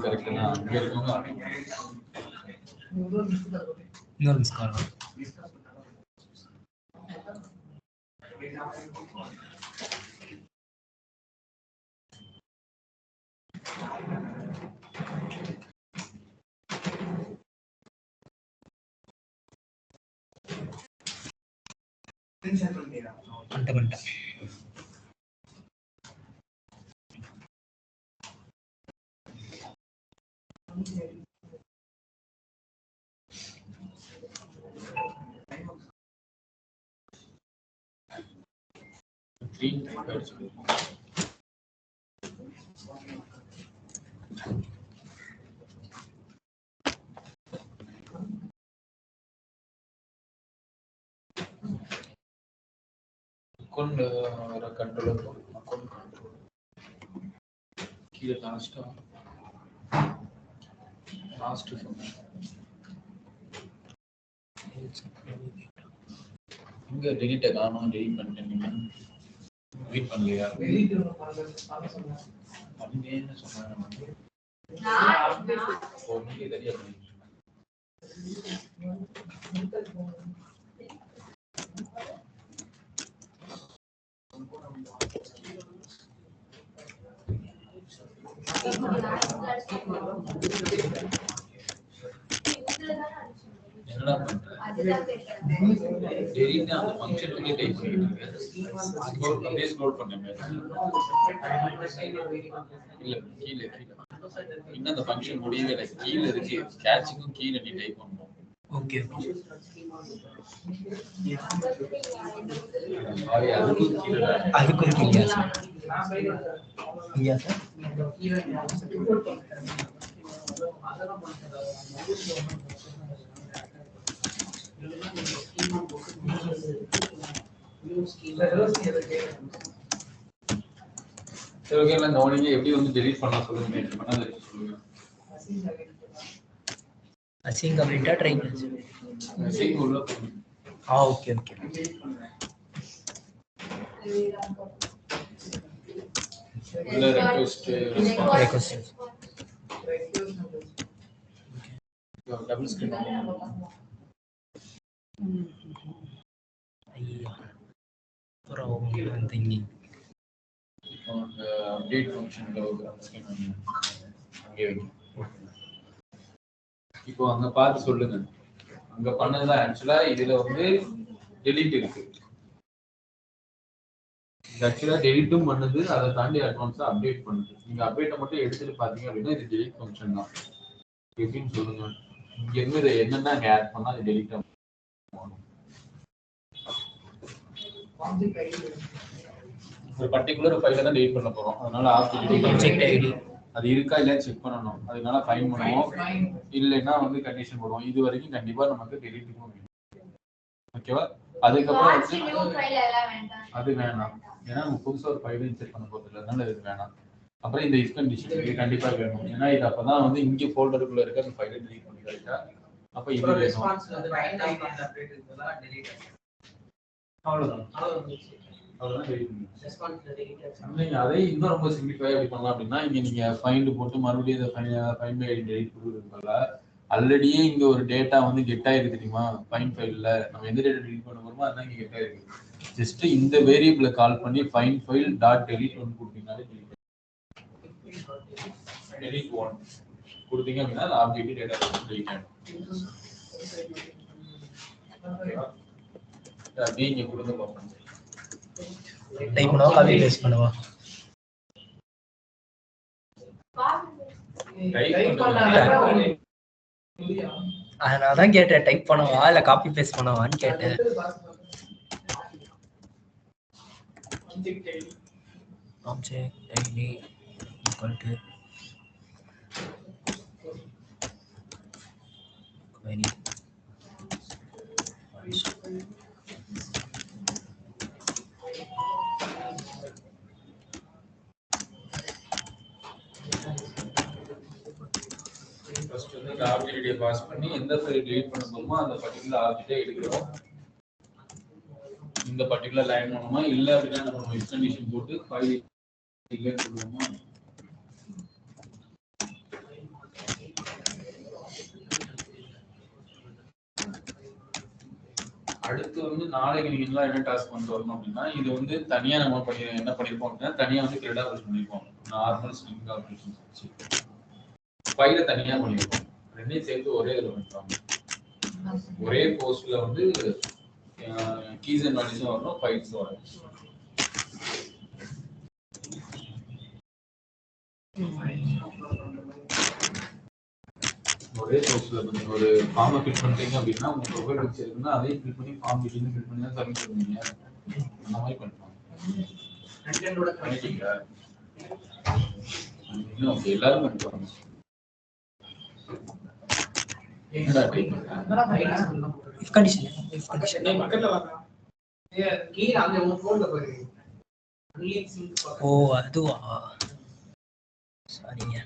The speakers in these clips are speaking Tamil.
கரெக்ட்னா இங்க இருக்கவங்க இன்னொரு மிஸ் கால் பண்ணிட்டேன். அக்கௌண்ட் கண்ட்ரோல் அக்கௌண்ட் கண்ட்ரோல் கீழே லாஸ்ட் இங்க டெலிட் காணோம். டெலிட் பண்ணிட்டேன். வெயிட் பண்ணலையா? பண்ணேன்னு சொன்னாங்க. தெரியாது. என்னடா பண்ற? டெலிட் அந்த ஃபங்க்ஷன் வந்து டைப் பண்ணிட்டு அப்படியே ஸ்க்ரோல் பண்ணேன். இல்ல கீழ இன்னும் அந்த ஃபங்க்ஷன் முடியவே இல்லை. கீழ இருக்கு. கேட்சிங்கும் கீழ நீ டைப் பண்ணணும். ஓகே அதுக்கும் கீழே சார். ஐயா சார் எப்படி வந்து டெலீட் பண்ண சொல்லுங்க. அசிங் கம்ப்ளீட்டா ட்ரை பண்ணு. அசிங் உள்ள ஓகே உள்ள ரெக்வெஸ்ட் டபுள் ஸ்கிரீன் ஐயா அப்புறம் வந்து அந்த அப்டேட் ஃபங்க்ஷன்ல ஒரு ஸ்கிரீன் அங்கே இப்போ அங்க பார்த்து சொல்லுங்க. அங்க பண்ணதுல ஆக்சுவலா இதுல வந்து டெலீட் இருக்கு. ஆக்சுவலா டெலிட்டும் பண்ணுது. அதை தாண்டி அட்வான்ஸா அப்டேட் பண்ணுது. நீங்க அப்டேட்டை மட்டும் எடுத்துட்டு பாத்தீங்க அப்படின்னா இது டெலிட் ஃபங்க்ஷன் தான். எப்படின்னு சொல்லுங்க. இங்க இருந்து என்னென்ன அங்க ஆட் பண்ணா அது டெலிட் ஆகும். ஒரு பர்டிகுலர் ஃபைலை தான் டெலிட் பண்ண போறோம். அதனால ஆப்ஜெக்ட் ஐடி அது இருக்கா இல்லையா செக் பண்ணணும். அதனால ஃபைன் பண்ணுவோம். இல்லைன்னா வந்து கண்டிஷன் போடுவோம். இது வரைக்கும் கண்டிப்பா நமக்கு டெலிட் பண்ணுவோம். ஓகேவா? அதுக்கப்புறம் அது வேணாம். ஏன்னா நம்ம புதுசா ஒரு ஃபைல் இன்சர்ட் பண்ண போறது இல்லை. அதனால இது வேணாம். அப்புறம் இந்த இஃப் கண்டிஷன் இது கண்டிப்பா வேணும். ஏன்னா இது அப்பதான் வந்து இங்க ஃபோல்டருக்குள்ள இருக்க அந்த ஃபைலை டெலீட் பண்ணி கரெக்டா. அப்ப இது வேணும். அவ்வளவுதான் நீங்க அதை இன்னும் ரொம்ப சிம்பிளிஃபை எப்படி பண்ணலாம் அப்படின்னா, இங்க நீங்க ஃபைண்ட் போட்டு மறுபடியும் ஃபைண்ட் பை ஐடி டெலிட் கொடுக்குறதுனால ஆல்ரெடியே இங்க ஒரு டேட்டா வந்து கெட் ஆயிருக்கு தெரியுமா. ஃபைண்ட் ஃபைல்ல நம்ம எந்த டேட்டா டெலிட் பண்ண போறோமோ அதான் இங்க கெட் ஆயிருக்கு. ஜஸ்ட் இந்த வேரியபிளை கால் பண்ணி find file dot delete one கொடுத்தீங்கன்னாலே டெலிட் ஒன் கொடுத்தீங்க அப்படின்னா அந்த ஆப்ஜெக்ட் டேட்டா டெலிட் ஆயிடும். நீங்க கொடுங்க பார்ப்போம். டைப் பண்ணவா காப்பி பேஸ்ட் பண்ணவா? நான் தான் கேட்டேன் டைப் பண்ணவா இல்ல காப்பி பேஸ்ட் பண்ணவான்னு கேட்டேன். Object ID equal to query first வந்து இந்த ஆப்ஜெக்ட்டை பாஸ் பண்ணி எந்த ஃபைல் டெலீட் பண்ண போறோமோ அந்த பர்టిక్యులர் ஆப்ஜெக்ட்டை எடுக்கிறோம். இந்த பர்టిక్యులர் லைன் மூலமா இல்ல அப்படின்னா நம்ம இஃப் கண்டிஷன் போட்டு ஃபைல் இல்லன்னு சொல்லுவோமா. அடுத்து வந்து நாளைக்கு நீங்க எல்லாம் என்ன டாஸ்க் கொண்டு வரணும் அப்படின்னா இது வந்து தனியா நம்ம என்ன பண்ணிருப்போம் அப்படின்னா தனியா வந்து கிரெட் ஆபரேஷன் பண்ணிருப்போம். நார்மல் ஸ்ட்ரிங் ஆபரேஷன் வச்சு ஃபைலை தனியா பண்ணிருப்போம். ரெண்டையும் சேர்த்து ஒரே இதில் பண்ணிருப்பாங்க. ஒரே போஸ்ட்ல வந்து கீஸ் அண்ட் வேல்யூஸும் வரணும், ஃபைல்ஸும் வரணும். ஒரே போஸ்ட்ல நீங்க ஒரு ஃபார்மை ஃபில் பண்றீங்க அப்படின்னா உங்க ப்ரொஃபைல் வச்சிருக்குன்னா அதே ஃபில் பண்ணி ஃபார்ம் ஃபில் பண்ணி தான் சப்மிட் பண்ணுவீங்க. அந்த மாதிரி பண்ணுவாங்க. பண்ணிட்டீங்க ஓகே எல்லாரும் பண்ணுவாங்க. இஃப் கண்டிஷன் ஓ அதுவா சாரிங்க.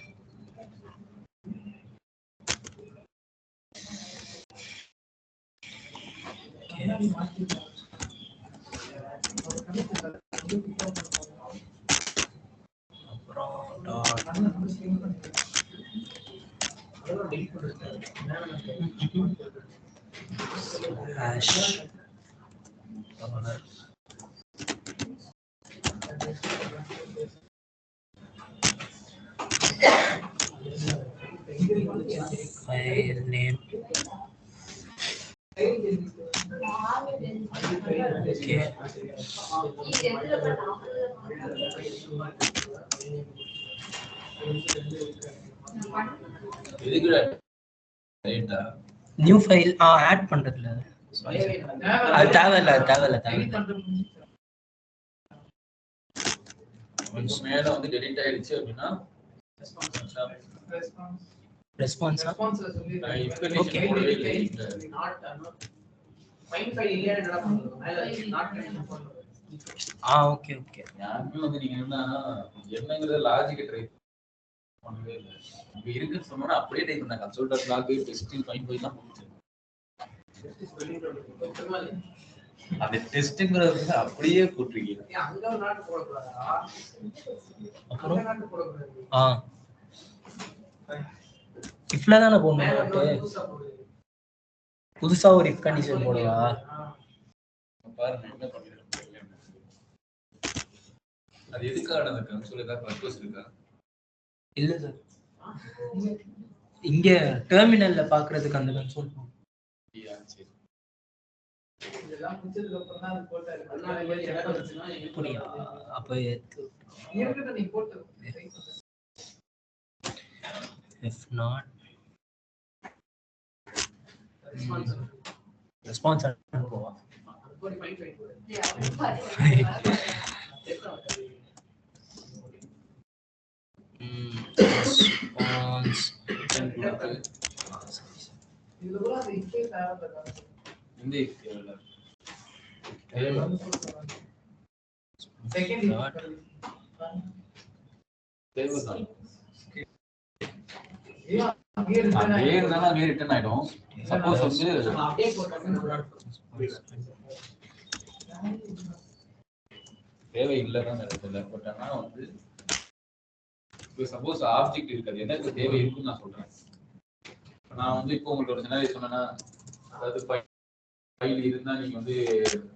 file name okay new file add பண்றதுல அது தேவையில்ல மேல வந்து டெலீட் ஆயிடுச்சு அப்படின்னா ரெஸ்பான்ஸ் ஓகே ஓகே ஓகே யாருமே வந்து நீங்க என்னங்கறத லாஜிக் ட்ரை பண்ணவே இல்லை. இங்க இருக்குன்னு சொன்னா அப்படியே டைப் பண்ண கன்சோல் லாக் டெஸ்டிங் ஃபைன் போய் தான் போச்சு. அந்த டெஸ்ட்ங்கிறது அப்படியே போட்டுருக்கீங்க. அங்க ஒரு நாட் போட கூடாதா? அப்புறம் நாட் போட கூடாது. இஃப்ல தான போடணும். புதுசா ஒரு இஃப் கண்டிஷன் போடுவா. பாருங்க என்ன பண்ணிருக்கேன். அது எதுக்காக அந்த கன்சோல் ஏதாவது பர்பஸ் இருக்கா? இல்ல சார். இங்க டெர்மினல்ல பாக்குறதுக்கு அந்த கன்சோல் சரி. இதெல்லாம் முடிச்சதுக்கு அப்புறம் தான் அது போட்டாரு. அதனால மாதிரி எரர் வந்துச்சுனா எப்படியா? அப்ப ஏற்கனவே நீ போட்டு if not ரெஸ்பான்ஸ் போவா. போய் ஃபைன் போடு. ரெஸ்பான்ஸ் இதுல கூட அது இப்பே தேவைப்படுதா? இந்த தேவையில்ல. செகண்ட் தேவைதான். அங்கே ரிட்டர்ன் ஆயிடும். சப்போஸ் வந்து அப்படியே போட்டாங்க. தேவை இல்லைதான் இடத்துல பட் ஆனா வந்து இப்போ சப்போஸ் ஆப்ஜெக்ட் இருக்காது எனக்கு தேவை இருக்குன்னு நான் சொல்றேன். நான் வந்து இப்போ உங்களுக்கு ஒரு சினாரியோ சொன்னேன்னா அதாவது ஃபைல் இருந்தா நீங்க வந்து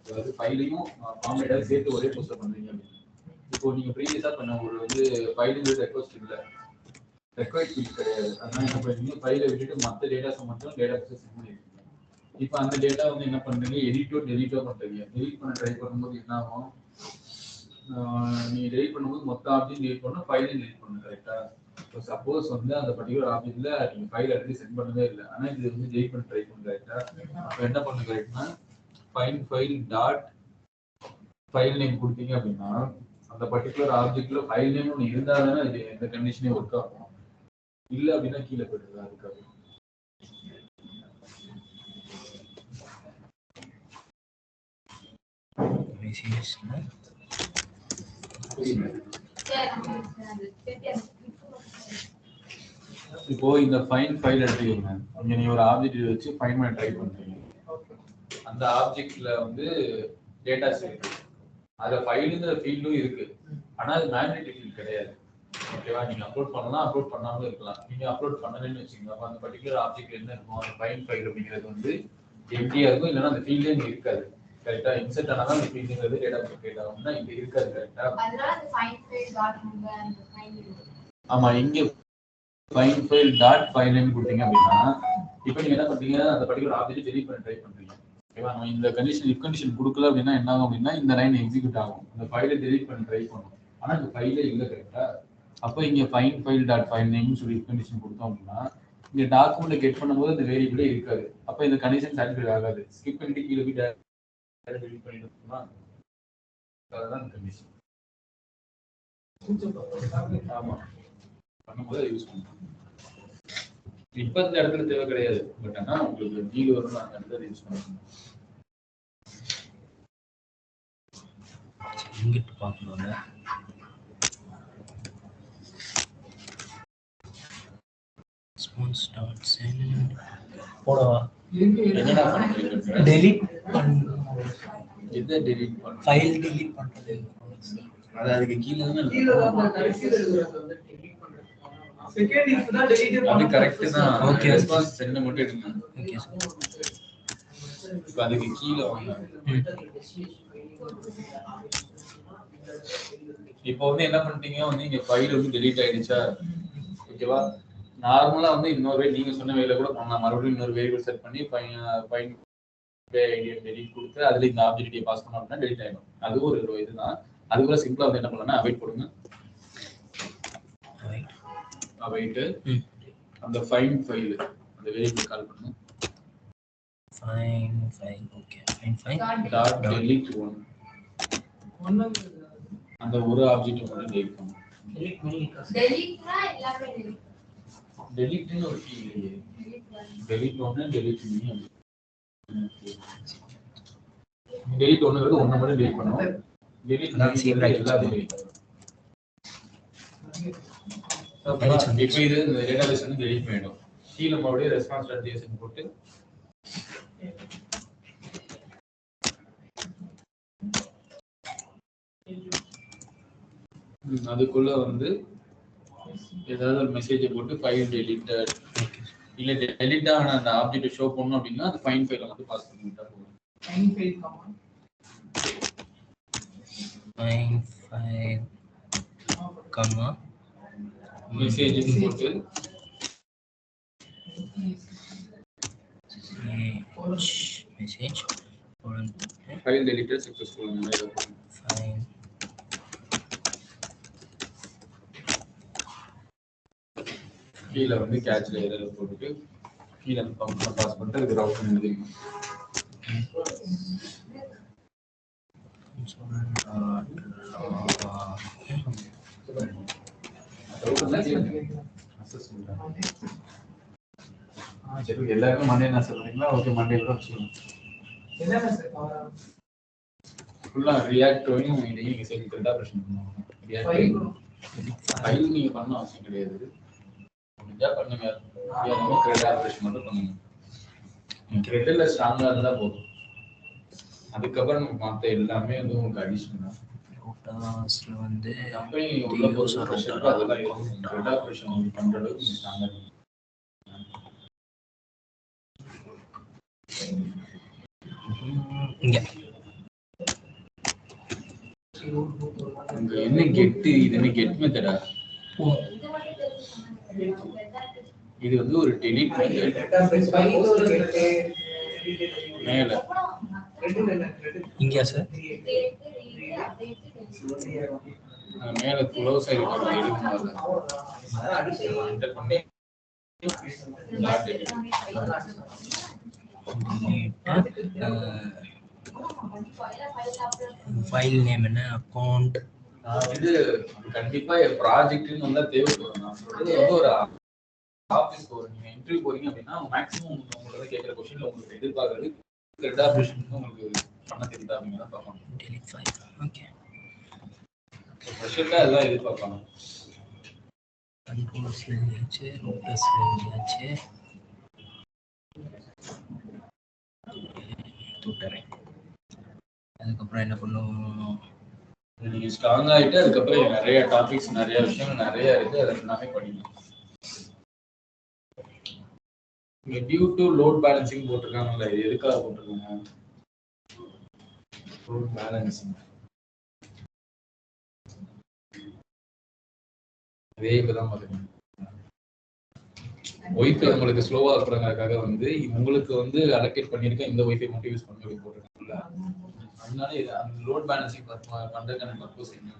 அதாவது ஃபைலையும் ஃபார்ம் ஏதாவது சேர்த்து ஒரே போஸ்ட் பண்றீங்க. இப்போ நீங்க ப்ரீவியஸா பண்ண ஒரு வந்து ஃபைலுங்கிறது ரெக்வஸ்ட் இல்லை, ரெக்வயர்ட் ஃபீல்ட் கிடையாது. அதனால என்ன பண்ணுறீங்க, ஃபைலை விட்டுட்டு மற்ற டேட்டாஸை மட்டும் டேட்டா பேஸை சென்ட் பண்ணிருக்கீங்க. இப்போ அந்த டேட்டா வந்து என்ன பண்ணுறீங்க, எடிட்டோ டெலிட்டோ பண்ணுறீங்க. டெலிட் பண்ண ட்ரை பண்ணும்போது என்ன ஆகும், நீங்கள் டெலிட் பண்ணும்போது மொத்த ஆப்ஜெக்ட் டெலிட் பண்ணணும், ஃபைலையும் டெலிட் பண்ணணும். கரெக்டாக? இப்போ சப்போஸ் வந்து அந்த பர்டிகுலர் ஆப்ஜெக்ட்ல நீங்கள் ஃபைல் ஆல்ரெடி சென்ட் பண்ணவே இல்லை, ஆனால் இது வந்து டெலிட் பண்ண ட்ரை பண்ண. கரெக்டாக? அப்போ என்ன பண்ண கரெக்ட்னா find file dot file name கொடுத்தீங்க அப்படின்னா அந்த பர்டிகுலர் ஆப்ஜெக்ட்ல ஃபைல் நேம் ஒன்று இருந்தால் தானே இது எந்த கண்டிஷனே ஒர்க் ஆகும். இல்லை அப்படின்னா கீழே போயிடுது. அதுக்காக இப்போ இந்த ஃபைன் ஃபைல் எடுத்துக்கோங்க. இங்க நீங்க ஒரு ஆப்ஜெக்ட் வச்சு ஃபைன் பண்ண ட்ரை பண்றீங்க. அந்த ஆப்ஜெக்ட்ல வந்து டேட்டாஸ் இருக்கு, அதுல ஃபைலுங்கிற ஃபீல்டும் இருக்கு, ஆனா அது மேக்னெட்டிக் ஃபீல்ட் கிடையாது. ஓகேவா? நீங்க அப்லோட் பண்ணலாம், அப்லோட் பண்ணாமலும் இருக்கலாம். நீங்க அப்லோட் பண்ணலன்னு வச்சுக்கோங்க, அப்ப அந்த பர்டிகுலர் ஆப்ஜெக்ட் என்ன இருக்கும், அந்த ஃபைன் ஃபைல் அப்படிங்கிறது வந்து எம்டியா இருக்கும், இல்லைன்னா அந்த ஃபீல்டே இங்க இருக்காது. கரெக்டா இன்செர்ட் ஆனா அந்த ஃபீல்டுங்கிறது டேட்டா கிரியேட் ஆகும்னா இங்க இருக்காது. கரெக்டா அதனால அந்த ஃபைண்ட் ஃபைல் டாட் நம்பர் அந்த ஃபைல். ஆமா, இங்க ஃபைண்ட் ஃபைல் டாட் ஃபைல்னு கொடுத்தீங்க அப்படின்னா இப்போ நீங்க என்ன பண்றீங்க, அந்த பர்டிகுலர் ஆப்ஜெக்ட் டெலீட் பண்ண ட்ரை பண்றீங்க. ஓகேவா, நம்ம இந்த கண்டிஷன் இஃப் கண்டிஷன் கொடுக்கல அப்படின்னா என்ன ஆகும் அப்படின்னா இந்த லைன் எக்ஸிக்யூட் ஆகும், அந்த ஃபைலை டெலீட் பண்ண ட்ரை பண்ணும். ஆனா இந்த ஃபைலே இல்லை. கரெக்டா, அப்போ இங்க ஃபைண்ட் ஃபைல் டாட் ஃபைல் நேம்னு சொல்லி இஃப் கண்டிஷன் கொடுத்தோம் அப்படின்னா இங்க டாக்குமெண்ட் கெட் பண்ணும்போது அந்த வேரியபிளே இருக்காது. அப்போ இந்த கண்டிஷன் சாட்டிஸ்ஃபை ஆகாது. ஸ்கிப் பண்ணிட்டு கீழே போய் டெலீட் பண்ணிடுமா, அதுதான் கண்டிஷன். ஆமா, பண்ணும்போது அதை யூஸ் பண்ணுவோம். இப்ப இந்த இடத்துல தேவை கிடையாது, பட் ஆனா உங்களுக்கு நீங்க வரும் அந்த இடத்துல யூஸ் பண்ணுவோம். இங்கிட்டு பார்க்கணும்ல. போடவா? என்னடா பண்றீங்க? டெலீட் பண்ணு. எதை டெலீட் பண்ண? ஃபைல் டெலீட் பண்றது. அது அதுக்கு கீழ தான கீழ இருக்கு. வந்து கடைசில இருக்கிறது வந்து டெலீட் பண்றது. செகண்ட் இஃப் தான் டெலீட் அது பண்ண கரெக்ட் தான். ஓகே, ரெஸ்பான்ஸ் சென்ட் மட்டும் எடுங்க. Okay sir. இப்போ அதுக்கு கீழ வாங்க. இப்போ வந்து என்ன பண்ணிட்டீங்க, வந்து இங்க ஃபைல் வந்து டெலீட் ஆயிடுச்சா? ஓகேவா, நார்மலா வந்து இன்னொரு வே நீங்க சொன்ன வேல கூட பண்ணலாம். மறுபடியும் இன்னொரு வேரியபிள் செட் பண்ணி ஃபைன் ஐடி டெலீட் கொடுத்து அதுல இந்த ஆப்ஜெக்ட் பாஸ் பண்ணோம் அப்படின்னா டெலீட் ஆயிடும். அது ஒரு இதுதான். அதுக்குள்ள சிம்பிளா வந்து என்ன பண்ணலாம்னா அவைட் போடுங்க. அவைட் அந்த ஃபைன் ஃபைல் அந்த வேரியபிள் கால் பண்ணுங்க. Fine file. Okay, fine file dot delete one. ஒன்னு அந்த ஒரு ஆப்ஜெக்ட் மட்டும் டெலீட் பண்ணுங்க. டெலீட் பண்ணி டெலீட்னா எல்லாமே டெலீட். டெலீட்னு ஒரு கீ இல்லையே. டெலீட் ஒன்னு டெலீட் மீ. டெலீட் ஒன்னுங்கிறது ஒண்ணு மட்டும் டெலீட் பண்ணுவோம். டெலீட் எல்லாத்தையும் இப்போ இது இந்த டேட்டாபேஸ் வந்து டெலீட் பண்ணிடும். கீழே மறுபடியும் ரெஸ்பான்ஸ் டாட் ஜேஎஸ்என் போட்டு அதுக்குள்ள வந்து ஏதாவது ஒரு மெசேஜை போட்டு ஃபைல் டெலீட்டட் இல்ல டெலீட் ஆன அந்த ஆப்ஜெக்ட் ஷோ பண்ணனும் அப்படின்னா அது ஃபைன் ஃபைல வந்து பாஸ் பண்ணிட்டா போதும். Find file command find file comma message போட்டு message file deleted successful. Fine கீழே வந்து கேட்ச்ல எரர் போட்டுட்டு கீழே அந்த ஃபங்க்ஷனை பாஸ் பண்ணிட்டு அது ரவுட் பண்ணி எழுதிங்க. சரி, எல்லாருக்கும் மண்டே என்ன சொல்றீங்களா? ஓகே, மண்டே கூட சொல்லுங்க. என்னன்னா சார் கவரா ஃபுல்லா ரியாக்டரையும் இதையும் நீங்க சேர்த்து டேட்டா ஆபரேஷன் பண்ணுவாங்க. ஃபைல் நீங்க பண்ண அவசியம் கிடையாது. முடிஞ்சா பண்ணுங்க. டேட்டா ஆபரேஷன் மட்டும் பண்ணுங்க. கிரெடிட்ல ஸ்ட்ராங்கா இருந்தா போதும். அதுக்கப்புறம் நமக்கு மத்த எல்லாமே வந்து உங்களுக்கு அடிஷனல் தான். ரோட்டாஸ்ல வந்து கம்பெனி உள்ள போற ப்ரெஷருக்கு அதெல்லாம் இருக்கும். டேட்டா ஆபரேஷன் பண்ற அளவுக்கு நீங்க ஸ்ட்ராங்கா இருக்கணும். இங்க இங்க என்ன கெட், இது என்ன கெட் மெத்தடா? இது வந்து ஒரு டெலீட் மெத்தட். டேட்டாபேஸ் ஃபைல் ஒரு மேல இங்க சார் மேல க்ளோஸ் ஆயிருக்கு எடுக்கணும். என்டர் பண்ணி டாட் எடிட் ஃபைல் நேம் என்ன அக்கவுண்ட். இது கண்டிப்பா ப்ராஜெக்ட்னு வந்தா தேவைப்படும். நான் சொல்றது வந்து ஒரு ஆபீஸ் போறீங்க, நீங்க இன்டர்வியூ போறீங்க அப்படின்னா மேக்ஸிமம் உங்களோட கேட்கிற கொஸ்டின்ல உங்களுக்கு எதிர்பார்க்கறது டேட்டா ஆபரேஷன் உங்களுக்கு பண்ண தெரியுதா அப்படிங்க தான் பார்க்கணும். Delete file. ஓகே, கொஸ்டின்ல எல்லாம் எதிர்பார்ப்பாங்க. கண்ட்ரோல்ஸ் எழுதியாச்சு, ரோட்டர்ஸ் எழுதியாச்சு, தூட்டுறேன். அதுக்கப்புறம் என்ன பண்ணுவோம்? நீங்க ஸ்ட்ராங் ஆயிட்டு அதுக்கப்புறம் நிறைய டாபிக்ஸ் நிறைய விஷயங்கள் நிறைய இருக்கு, அதை எல்லாமே படிக்கணும். இங்க டியூ டு லோட் பேலன்சிங் போட்டிருக்காங்கல்ல, இது எதுக்காக போட்டிருக்காங்க? லோட் பேலன்சிங் அதே இப்பதான் பாத்துக்கணும். ஒய்ஃபை உங்களுக்கு ஸ்லோவா இருக்கிறதுக்காக வந்து உங்களுக்கு வந்து அலோகேட் பண்ணிருக்க இந்த ஒய்ஃபை மட்டும் யூஸ் பண்ணி போட்டிருக்காங்கல்ல, அதனால இது அந்த லோட் பேலன்சிங் பண்றதுக்கான பர்பஸ் என்ன?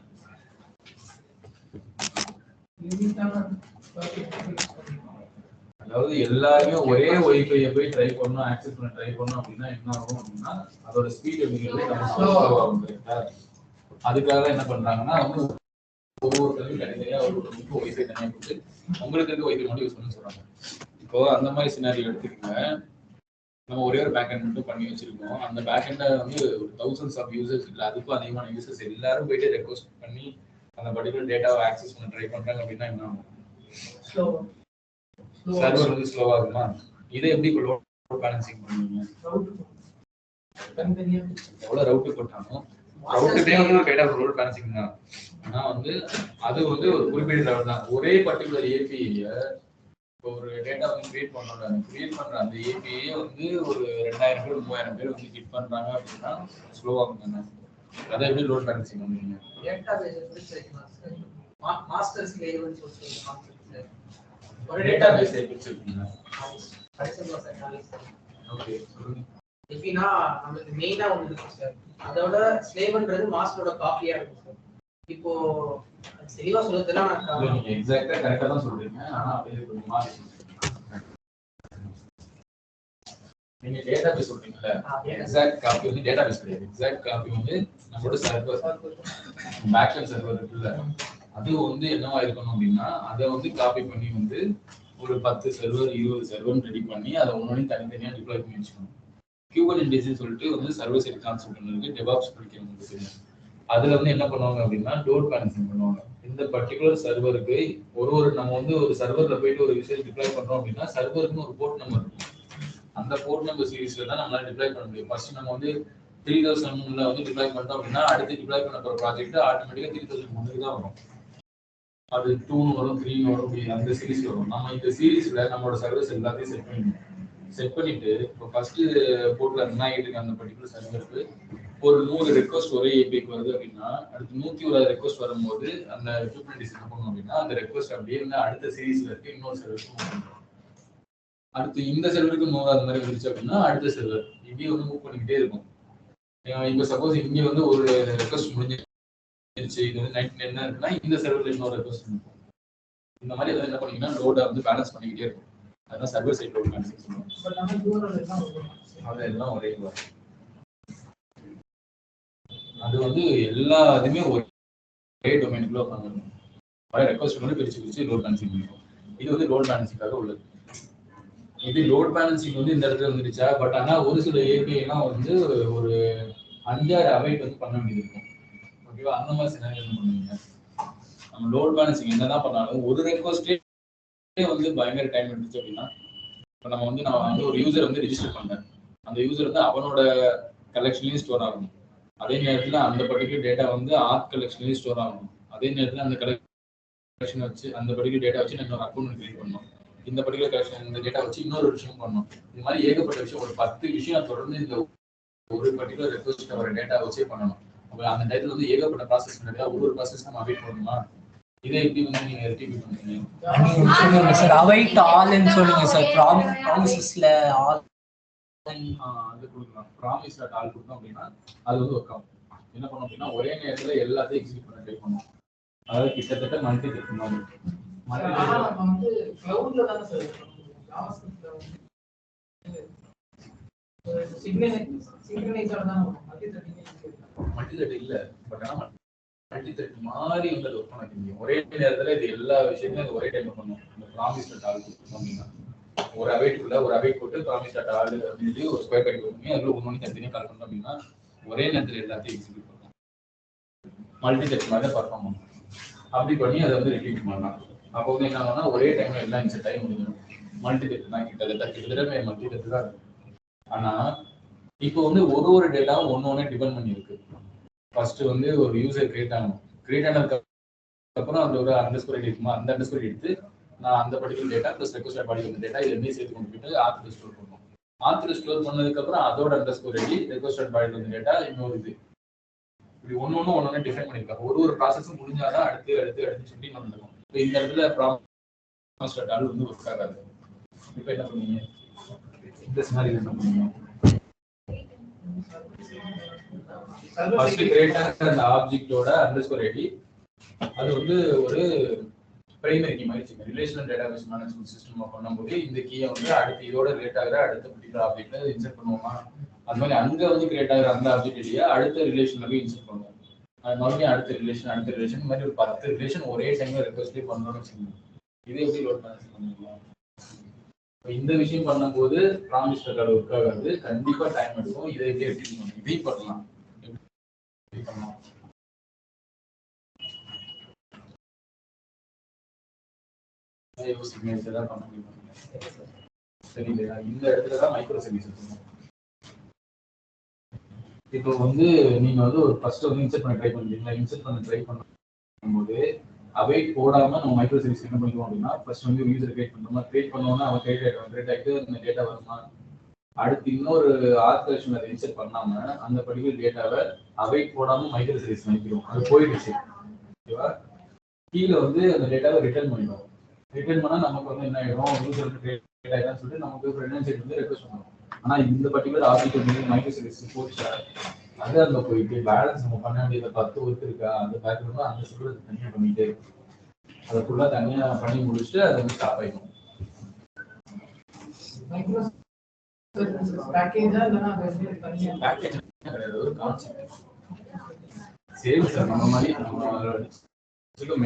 அதாவது எல்லாருமே ஒரே ஒய்ஃபையை போய் ட்ரை பண்ணணும், ஆக்சஸ் பண்ண ட்ரை பண்ணணும் அப்படின்னா என்ன ஆகும் அப்படின்னா அதோட ஸ்பீட் அப்படிங்கிறது நம்ம ஸ்லோவாகும். அதுக்காக என்ன பண்றாங்கன்னா வந்து ஒவ்வொருத்தருக்கும் தனித்தனியா ஒரு ஒய்ஃபை தனியாக கொடுத்து உங்களுக்கு இருக்க ஒய்ஃபை மட்டும் யூஸ் பண்ண சொல்றாங்க. இப்போ அந்த மாதிரி சினாரியோ எடுத்துக்கோங்க. நம்ம ஒரே ஒரு பேக் எண்ட் மட்டும் பண்ணி வச்சிருக்கோம். அந்த பேக் எண்ட வந்து ஒரு தௌசண்ட்ஸ் ஆஃப் யூசர்ஸ் இல்லை, அதுக்கும் அதிகமான யூசர்ஸ் எல்லாரும் போயிட்டு ரெக்வஸ்ட் பண்ணி அந்த பர்டிகுலர் டேட்டாவை ஆக்சஸ் பண்ண ட்ரை பண்றாங்க அப்படின்னா என்ன ஆகும்? சர்வர் வந்து ஸ்லோவா இருக்குமா? இதை எப்படி லோட் பேலன்சிங் பண்ணுவீங்க? எவ்வளவு ரவுட்டு போட்டாலும் ரவுட்டுக்கே வந்து டேட்டா லோட் பேலன்சிங் தான். ஆனா வந்து அது வந்து ஒரு குறிப்பிட்ட லெவல் தான். ஒரே பர்டிகுலர் ஏபிஐ இப்போ ஒரு டேட்டா வந்து கிரியேட் பண்ற அந்த ஏபிஐ வந்து ஒரு 2000 பேர் 3000 பேர் வந்து ஹிட் பண்றாங்க அப்படின்னா ஸ்லோவா இருக்குங்க. அதை எப்படி லோட் பேலன்சிங் பண்ணுவீங்க? மாஸ்டர்ஸ் லேயர்னு சொல்லுவாங்க. ஒரு டேட்டாபேஸ் வச்சிருக்கீங்க. ஓகே, சொல்லுங்க. எப்படின்னா நமக்கு மெயினா ஒன்று இருக்கு சார், அதோட ஸ்லேவ்ன்றது மாஸ்டரோட காப்பியா இருக்கும் சார். இப்போ தெளிவா சொல்றதுல நீங்க எக்ஸாக்ட்டா கரெக்ட்டா தான் சொல்றீங்க. ஆனா அப்படியே கொஞ்சம் மாறி நீங்க டேட்டாபேஸ் சொல்றீங்கல்ல, எக்ஸாக்ட் காப்பி வந்து டேட்டாபேஸ் கிடையாது. எக்ஸாக்ட் காப்பி வந்து நம்மளோட சர்வர் பேக்எண்ட் சர்வர் இருக்குல்ல, அது வந்து என்னவா இருக்கணும் அப்படின்னா அதை வந்து காப்பி பண்ணி வந்து ஒரு 10 சர்வர் 20 சர்வர் ரெடி பண்ணி அதை ஒன்னொன்னு தனித்தனியா டிப்ளாய் பண்ணி வச்சுக்கணும். குபர்நெட்டிஸ் சொல்லிட்டு வந்து சர்வர் சைடு கான்செப்ட் இருக்கு, டெவாப்ஸ் படிக்கிறவங்களுக்கு தெரியும். அதுல வந்து என்ன பண்ணுவாங்க அப்படின்னா லோட் பேலன்சிங் பண்ணுவாங்க. இந்த பர்டிகுலர் சர்வருக்கு ஒரு நம்ம வந்து ஒரு சர்வர்ல போயிட்டு ஒரு விஷயம் டிப்ளாய் பண்றோம் அப்படின்னா சர்வருக்குன்னு ஒரு போர்ட் நம்பர் இருக்கும். அந்த போர்ட் நம்பர் சீரிஸ்ல தான் நம்மளால டிப்ளாய் பண்ண முடியும். ஃபர்ஸ்ட் நம்ம வந்து 3000 வந்து டிப்ளாய் பண்றோம் அப்படின்னா அடுத்து டிப்ளாய் பண்ண போற ப்ராஜெக்ட் ஆட்டோமேட்டிக்கா 3001 தான் வரும். அது 2 வரும் 3 வரும், அந்த சீரிஸ் வரும். நம்ம இந்த சீரிஸ்ல நம்மளோட சர்வீஸ் எல்லாத்தையும் செட் பண்ணிட்டு இப்போ ஃபர்ஸ்ட் போர்ட்ல ரன் ஆகிட்டு இருக்க அந்த பர்டிகுலர் சர்வருக்கு ஒரு 100 ரெக்வஸ்ட் ஒரே ஏபிஐக்கு வருது அப்படின்னா அடுத்து 101 ரெக்வஸ்ட் வரும்போது அந்த குபர்நெட்டிஸ் என்ன பண்ணும் அப்படின்னா அந்த ரெக்வஸ்ட் அப்படியே வந்து அடுத்த சீரிஸ்ல இருக்க இன்னொரு சர்வருக்கு அடுத்து இந்த சர்வருக்கு மூவாவது மாதிரி வந்துருச்சு அப்படின்னா அடுத்த சர்வர் இப்படியே வந்து மூவ் பண்ணிக்கிட்டே இருக்கும். இப்போ சப்போஸ் இங்க வந்து ஒரு ரெக்வஸ்ட் முடிஞ்சிருச்சு, இது வந்து 99 என்ன இருக்குன்னா இந்த சர்வர்ல இன்னொரு ரெக்வஸ்ட் இருக்கும். இந்த மாதிரி எதாவது என்ன பண்ணீங்கன்னா லோட வந்து பேலன்ஸ் பண்ணிக்கிட்டே இருக்கும். அதான் சர்வர் சைட் லோட் பேலன்சிங் சொல்லுவாங்க. அதெல்லாம் ஒரே அது வந்து எல்லா இதுமே ஒரே டொமைனுக்குள்ள உட்காந்து பல ரெக்வஸ்ட் வந்து பிரிச்சு லோட் பேலன்சிங் பண்ணுவோம். இது வந்து லோட் பேலன்சிங்காக உள்ளது. இது லோட் பேலன்சிங் வந்து இந்த இடத்துல வந்துருச்சா, பட் ஆனா ஒரு சில ஏபிஐலாம் வந்து ஒரு அன்ஜார் அவைட் வந்து பண்ண வேண்டியது இருக்கும். ஓகேவா? அந்த மாதிரி சினாரியோ என்ன பண்ணுவீங்க? நம்ம லோட் பேலன்சிங் என்னதான் பண்ணாலும் ஒரு ரெக்வஸ்டே வந்து பயங்கர டைம் எடுத்துச்சு அப்படின்னா இப்போ நான் வந்து ஒரு யூசர் வந்து ரெஜிஸ்டர் பண்ணேன். அந்த யூசர் வந்து அவனோட கலெக்ஷன்லயும் ஸ்டோர் ஆகணும். அதே நேரத்தில் அந்த பர்டிகுலர் டேட்டா வந்து ஆர்ட் கலெக்ஷன்லயும் ஸ்டோர் ஆகணும். அதே நேரத்தில் அந்த கலெக்ஷன் வச்சு அந்த பர்டிகுலர் டேட்டா வச்சு நான் இன்னொரு அக்கௌண்ட் கிரியேட் பண்ணணும். இந்த பர்டிகுலர் கலெக்ஷன் இந்த டேட்டா வச்சு இன்னொரு விஷயம் பண்ணணும். இது மாதிரி ஏகப்பட்ட விஷயம், ஒரு 10 விஷயம் தொடர்ந்து இந்த ஒரு பர்டிகுலர் ரெக்வஸ்ட் ஒரு டேட்டா வச்சே பண்ணணும். அந்த டேட்டில் வந்து ஏகப்பட்ட ப்ராசஸ் நடக்குது. ஒவ்வொரு ப்ராசஸ் நம்ம அவைட் பண்ணணுமா? இதை எப்படி வந்து நீங்க ரெக்டிஃபை பண்ணுவீங்க? சார் அவைட் ஆல்னு சொல்லுங்க சார். ப்ராமிசஸ்ல ஆல் அது கொடுக்கலாம். ப்ராமிஸ்ல ஆல் கொடுத்தோம் அப்படின்னா அது வந்து ஒர்க் ஆகும். என்ன பண்ணும் அப்படின்னா ஒரே நேரத்துல எல்லாத்தையும் எக்ஸிக்யூட் பண்ண ட்ரை பண்ணும். அதாவது கிட்டத்தட்ட மல்டி த்ரெட் மாதிரி. வந்து கிளவுட்ல தான சார் ஜாவாஸ்கிரிப்ட்ல வந்து சிங்க்ரனைசர் தான் மல்டி த்ரெட் இல்ல, பட் ஆனா மல்டி த்ரெட் மாதிரி வந்து ஒர்க் பண்ண முடியும். ஒரே நேரத்துல இது எல்லா விஷயங்களும் ஒரே டைம்ல பண்ணும். இந்த ப்ராமிஸ் ஆல் கொடுத்தோம் அப்படின்னா ஒரு அவைட்டுக்குள்ள ஒரு அவைட் போட்டு ப்ராமிஸ் ஆல் அப்படின்னு ஒரு ஸ்கொயர் கட் பண்ணி அதுல ஒன்று தனித்தனியாக கால் பண்ணோம் அப்படின்னா ஒரே நேரத்தில் எல்லாத்தையும் எக்ஸிக்யூட் பண்ணும். மல்டி த்ரெட் மாதிரி பர்ஃபார்ம் பண்ணும். அப்படி பண்ணி அதை வந்து ரிப்பீட் பண்ணலாம். அப்போ வந்து என்ன ஆகும்னா ஒரே டைம்ல எல்லாம் இன்செட் டைம் முடிஞ்சிடும். மல்டி த்ரெட் தான் கிட்டத்தட்ட மல்டி த்ரெட் தான் இருக்கும். ஆனா இப்போ வந்து ஒரு டேட்டாவும் ஒன்னொன்னே டிபெண்ட் பண்ணி இருக்கு. ஃபர்ஸ்ட் வந்து ஒரு யூசர் கிரியேட் ஆனதுக்கு அப்புறம் அந்த ஒரு அண்டர்ஸ்கோர் ஐடி இருக்குமா, அந்த அண்டர்ஸ்கோர் எடுத்து நான் அந்த பர்டிகுலர் டேட்டா ப்ளஸ் ரெக்வஸ்ட் பாடி வந்து டேட்டா இது ரெண்டையும் சேர்த்து கொண்டு போயிட்டு ஆர்த்தில் ஸ்டோர் பண்ணுவோம். ஆர்த்தில் ஸ்டோர் பண்ணதுக்கப்புறம் அதோட அண்டர்ஸ்கோர் ஐடி ரெக்வஸ்ட் பாடி வந்து டேட்டா இன்னொரு இது இப்படி ஒன்னொன்னு டிஃபைன் பண்ணிருக்காங்க. ஒரு ப்ராசஸும் முடிஞ்சாதான் அடுத்து சொல்லி நம்ம நடக்கும். இப்போ இந்த இடத்துல ப்ராசஸ் ஆள் வந்து ஒர்க் ஆகாது. இப்போ என்ன பண்ணுவீங்க? இந்த சினாரி என்ன பண்ணுவீங்க? ஃபர்ஸ்ட் கிரியேட் ஆன அந்த ஆப்ஜெக்ட்டோட அண்டர்ஸ்கோர் ஐடி அது வந்து ஒரு பிரைமரி கீ மாதிரி ரிலேஷனல் டேட்டாபேஸ் மேனேஜ்மென்ட் சிஸ்டம் பண்ணும்போது இந்த கீயை வந்து அடுத்து இதோட ரிலேட் ஆகிற அடுத்த பர்டிகுலர் ஆப்ஜெக்ட்ல இன்சர்ட் பண்ணுவோமா? அது மாதிரி அங்க வந்து கிரியேட் ஆகிற அந்த ஆப்ஜெக்ட் ஐடியா அடுத்த ரிலேஷன்ல போய் இன்சர்ட் பண்ணுவோம். அது மறுபடியும் அடுத்த ரிலேஷன் மாதிரி ஒரு 10 ரிலேஷன் ஒரே டைம்ல ரெக்வஸ்ட்லேயே பண்ணணும்னு வச்சுக்கோங்க. இது எப்படி லோட் பண்ணலாம்? இந்த விஷயம் பண்ணும்போது ப்ராமிஸ் ரெக்கார்டு ஒர்க் ஆகாது, கண்டிப்பா டைம் எடுக்கும். இதை எப்படி எடுத்துக்கணும்? இதையும் பண்ணலாம். எப்படி பண்ணலாம்? சரி இல்லையா? இந்த இடத்துலதான் மைக்ரோ சர்வீஸ் இருக்கணும். இப்போ வந்து நீங்க வந்து ஒரு ஃபர்ஸ்ட் வந்து இன்சர்ட் பண்ண ட்ரை பண்ணுறீங்களா? இன்சர்ட் பண்ண ட்ரை பண்ணும்போது அவை போடாம நம்ம மைக்ரோ சர்வீஸ் என்ன பண்ணிக்குவோம் அப்படின்னா, ஃபர்ஸ்ட் வந்து யூசர் கிரியேட் பண்றோமா, கிரியேட் பண்ணோம்னா அவன் கிரியேட் ஆகிட்டு அந்த டேட்டா வருமா, அடுத்து இன்னொரு ஆர்கனைசேஷன் அதை இன்சர்ட் பண்ணாம அந்த பர்டிகுலர் டேட்டாவை அவை போடாம மைக்ரோ சர்வீஸ் அனுப்பிடுவோம். அது போயிடுச்சு ஓகேவா? கீழே வந்து அந்த டேட்டாவை ரிட்டர்ன் பண்ணிடுவோம். ரிட்டர்ன் பண்ணா நமக்கு வந்து என்ன ஆயிடும்? யூசருக்கு கிரியேட் ஆகிடான்னு சொல்லிட்டு நமக்கு ஃப்ரெண்ட் சைட் வந்து ரெக்வஸ்ட் பண்ணுவோம். ஆனா இந்த பர்டிகுலர் ஆப்ஜெக்ட் வந்து மைக்ரோ சர்வீஸ் போச்சா, அது அங்க போயிட்டு பேலன்ஸ் நம்ம பண்ண வேண்டியது 10 ஒர்க் இருக்கா, அந்த பேக்ரவுண்ட்ல அந்த சர்வர் தனியா பண்ணிட்டே இருக்கும். அதை ஃபுல்லா தனியா பண்ணி முடிச்சுட்டு அதை வந்து ஸ்டாப் ஆயிடும். ஒரு கான்செப்ட் சரி சார். நம்ம மாதிரி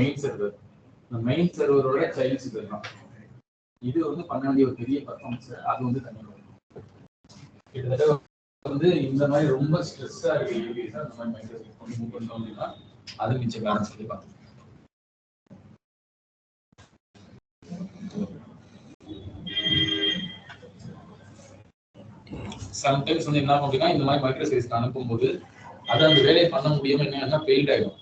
மெயின் சர்வர், மெயின் சர்வரோட சைல்ட்ஸ் இருக்கலாம். இது வந்து பண்ண வேண்டிய ஒரு பெரிய பர்ஃபார்மன்ஸ். அது வந்து தனியாக கிட்டத்தட்ட வந்து இந்த மாதிரி ரொம்ப ஸ்ட்ரெஸ்ஸா இருக்கு யூபிஎஸ் அந்த மாதிரி மைக்ரோசாஃப்ட் பண்ணி மூவ் பண்ணோம் அப்படின்னா அது மிச்சம் பேலன்ஸ் சொல்லி பார்க்கலாம். சம்டைம்ஸ் வந்து என்ன அப்படின்னா இந்த மாதிரி மைக்ரோ சர்வீஸ் அனுப்பும்போது அது அந்த வேலையை பண்ண முடியாம என்ன ஃபெயில்ட் ஆயிடும்.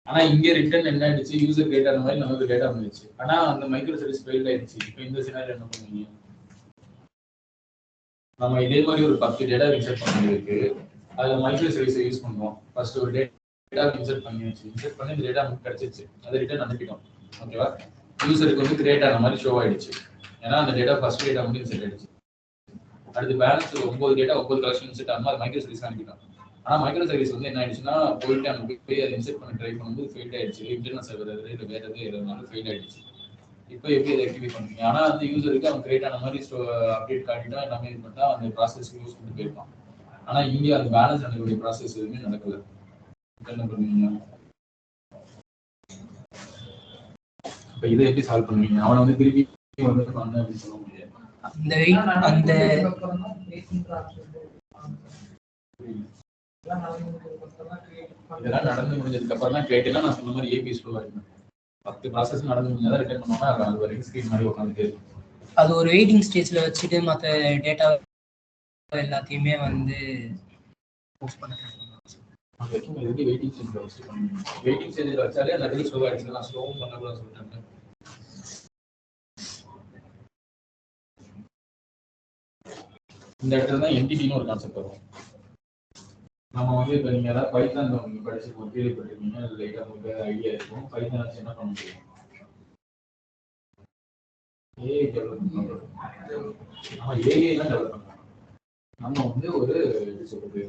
ஆனா இங்க ரிட்டர்ன் என்ன ஆயிடுச்சு, யூசர் கிரியேட் ஆன மாதிரி நமக்கு டேட்டா வந்துச்சு. ஆனா அந்த மைக்ரோ சர்வீஸ் ஃபெயில்ட் ஆயிடுச்சு. இப்போ இந்த சினாரியோ என்ன பண்ணுவீங்க? நம்ம இதே மாதிரி ஒரு 10 டேட்டா இன்சர்ட் பண்ணிருக்கு, அதுல மைக்ரோ சர்வீஸை யூஸ் பண்ணுவோம். ஃபர்ஸ்ட் ஒரு டேட்டா இன்சர்ட் பண்ணியாச்சு, இன்சர்ட் பண்ணி இந்த டேட்டா நமக்கு கிடைச்சிச்சு, அதை ரிட்டர்ன் அனுப்பிட்டோம். ஓகேவா? யூசருக்கு வந்து கிரியேட் ஆன மாதிரி ஷோ ஆயிடுச்சு. ஏன்னா அந்த டேட்டா ஃபர்ஸ்ட் டேட்டா வந்து இன்சர்ட் ஆயிடுச்சு. அடுத்து பேலன்ஸ் 9 டேட்டா 9 கலெக்ஷன் இன்சர்ட் ஆகும், அது மைக்ரோ சர்வீஸ் அனுப்பிட்டோம். ஆனா மைக்ரோ சர்வீஸ் வந்து என்ன ஆயிடுச்சுன்னா போயிட்டு அங்கே போய் அதை இன்சர்ட் பண்ணி ட்ரை பண்ணும்போது ஃபெயில் ஆயிடுச்சு. இன்டர்னல் சர்வர் இல்லை வேற எதாவது ஃபெயில் ஆயிடுச்சு. இப்போ எப்படி அதை ஆக்டிவேட் பண்ணுவீங்க? ஆனா அந்த யூசருக்கு அவன் கிரியேட் ஆன மாதிரி அப்டேட் காட்டிட்டா எல்லாமே இது பண்ணிட்டா அந்த ப்ராசஸ் யூஸ் பண்ணி போயிருப்பான். ஆனா இங்கே அந்த பேலன்ஸ் பண்ணக்கூடிய ப்ராசஸ் எதுவுமே நடக்கல. என்ன பண்ணுவீங்க? இப்போ இதை எப்படி சால்வ் பண்ணுவீங்க? அவனை வந்து திருப்பி வந்து பண்ண அப்படின்னு சொல்ல முடியாது. இதெல்லாம் நடந்து முடிஞ்சதுக்கு அப்புறம் தான் கிரியேட் நான் சொன்ன மாதிரி ஏபி ஸ்லோவா இருக்கும். 10 ப்ராசஸ் நடந்து முடிஞ்சா ரிட்டர்ன் பண்ணுவோம்னா அது வரைக்கும் ஸ்கிரீன் மாதிரி உட்காந்துட்டு அது ஒரு வெயிட்டிங் ஸ்டேஜ்ல வச்சுட்டு மற்ற டேட்டா எல்லாத்தையுமே வந்து போஸ்ட் பண்ணுறாங்க. அது வரைக்கும் எதுக்கு வெயிட்டிங் ஸ்டேஜ்ல வச்சுட்டு பண்ணுவீங்க? வெயிட்டிங் ஸ்டேஜ்ல வச்சாலே அந்த இடத்துல ஸ்லோவா ஆயிடுச்சு. நான் ஸ்லோவும் பண்ணக்கூடாது சொல்லிட்டாங்க. இந்த இடத்துல தான் என்டிடின்னு ஒரு கான்செப்ட் வரும். நம்ம வந்து இப்போ நீங்க ஏதாவது பைத்தான் படிச்சு கேள்விப்பட்டிருக்கீங்க, அது லைட்டாக உங்களுக்கு ஐடியா இருக்கும். பைத்தான் வச்சு என்ன பண்ண முடியும்? ஏஐ டெவலப்மெண்ட் பண்ணுறோம். நம்ம ஏஐ தான் டெவலப் பண்ணுறோம். நம்ம வந்து ஒரு எப்படி சொல்றது,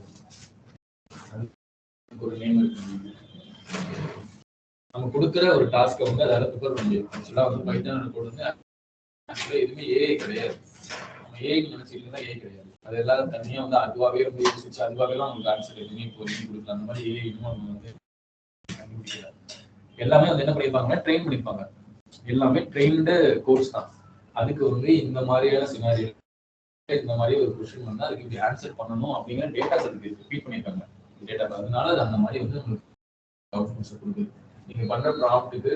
ஒரு நேம் இருக்கு. நம்ம கொடுக்குற ஒரு டாஸ்க்கை வந்து அதை ப்ரிப்பேர் பண்ண முடியும். ஆக்சுவலாக வந்து பைத்தான் கோட் வந்து ஆக்சுவலாக எதுவுமே ஏஐ கிடையாது. நம்ம ஏஐ நினைச்சிட்டு தான் ஏஐ கிடையாது. அது எல்லாரும் தனியாக வந்து அதுவாகவே வந்து யோசிச்சு அதுவாகவே தான் உங்களுக்கு ஆன்சர் எதுவுமே இப்போ கொடுக்கலாம். அந்த மாதிரி ஏஐ இன்னும் அவங்க வந்து கண்டுபிடிக்கிறாங்க. எல்லாமே வந்து என்ன பண்ணியிருப்பாங்கன்னா ட்ரெயின் பண்ணியிருப்பாங்க. எல்லாமே ட்ரெயின்டு கோர்ஸ் தான். அதுக்கு வந்து இந்த மாதிரியான சினாரியோ இந்த மாதிரி ஒரு கொஸ்டின் வந்து அதுக்கு இப்படி ஆன்சர் பண்ணணும் அப்படிங்கிற டேட்டாஸ் அதுக்கு ஃபீட் பண்ணியிருக்காங்க. டேட்டா அதனால அது அந்த மாதிரி வந்து உங்களுக்கு அவுட்புட்ஸ் கொடுக்குது. நீங்க பண்ற ப்ராம்ப்ட்டுக்கு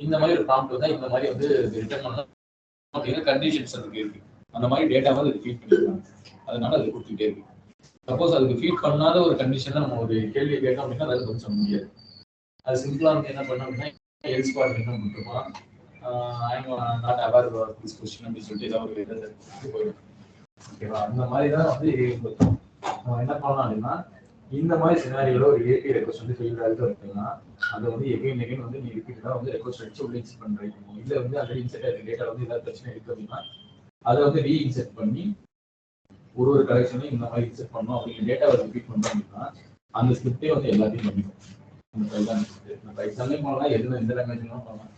இந்த மாதிரி ஒரு ப்ராம்ப்ட் வந்தா இந்த மாதிரி வந்து ரிட்டர்ன் பண்ணணும் அப்படிங்கிற கண்டிஷன்ஸ் அதுக்கு இருக்கு. அந்த மாதிரி டேட்டா வந்து அது ஃபீட் பண்ணியிருக்காங்க. அதனால அது கொடுத்துக்கிட்டே இருக்கு. சப்போஸ் அதுக்கு ஃபீட் பண்ணாத ஒரு கண்டிஷன்ல நம்ம ஒரு கேள்வி கேட்டோம் அப்படின்னா அதை பதில் சொல்ல முடியாது. அது சிம்பிளா வந்து என்ன பண்ணோம் அப்படின்னா எல்ஸ் பார்ட் என்ன பண்ணிருப்போம், நாட் அவேர் திஸ் கொஸ்டின் அப்படின்னு சொல்லிட்டு ஏதாவது ஒரு இது போயிடும். ஓகேவா? அந்த மாதிரி தான் வந்து நம்ம என்ன பண்ணலாம் அப்படின்னா, இந்த மாதிரி சினாரியோட ஒரு ஏபி ரெக்வஸ்ட் வந்து ஃபெயில் ஆகுது அப்படின்னா அதை வந்து எகைன் வந்து நீ ரிப்பீட்டடா வந்து ரெக்வஸ்ட் அடிச்சு உள்ள இன்செர்ட் பண்ண ட்ரை பண்ணுவோம். இல்லை வந்து ஆல்ரெடி இன்செர்ட் ஆகிற டேட்டா வந்து ஏதாவது பிரச்சனை இருக்கு அப்படின்னா அதை வந்து ரீஇன்செர்ட் பண்ணி ஒரு கலெக்ஷனையும் இந்த மாதிரி இன்செர்ட் பண்ணோம் அப்படிங்கிற டேட்டாவை ரிப்பீட் பண்ணோம் அப்படின்னா அந்த ஸ்கிரிப்டே வந்து எல்லாத்தையும் பண்ணிக்கும். அந்த பைதான் ஸ்கிரிப்ட் பைத்தான்லேயும் பண்ணலாம், எந்த லாங்குவேஜ்லாம் பண்ணலாம்.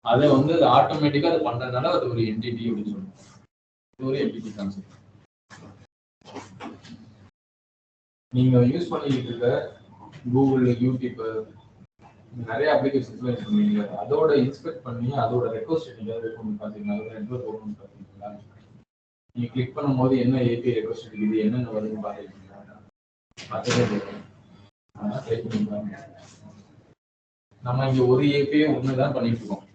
அதை வந்து ஆட்டோமேட்டிக்கா அதை பண்றதுனால அது ஒரு என்டிட்டி அப்படின்னு சொல்லுவோம். இது ஒரு என்டிட்டி கான்செப்ட். நீங்க யூஸ் பண்ணிக்கிட்டு இருக்க கூகுள், யூடியூப், நிறைய அப்ளிகேஷன்ஸ்லாம் யூஸ் பண்ணுவீங்க. அதோட இன்ஸ்பெக்ட் பண்ணி அதோட ரெக்வஸ்ட் நீங்க ஓப்பன் பார்த்தீங்கன்னா அதோட நெட்வொர்க் ஓப்பன் பார்த்தீங்களா? நீங்க கிளிக் பண்ணும்போது என்ன ஏபி ரெக்வஸ்ட் இருக்குது, என்னென்ன வருதுன்னு பார்த்துருக்கீங்களா? பார்த்ததே தெரியும். ஆனால் ட்ரை பண்ணிக்கலாம். நம்ம இங்க ஒரு ஏபியே ஒண்ணுதான் பண்ணிட்டு இருக்கோம்.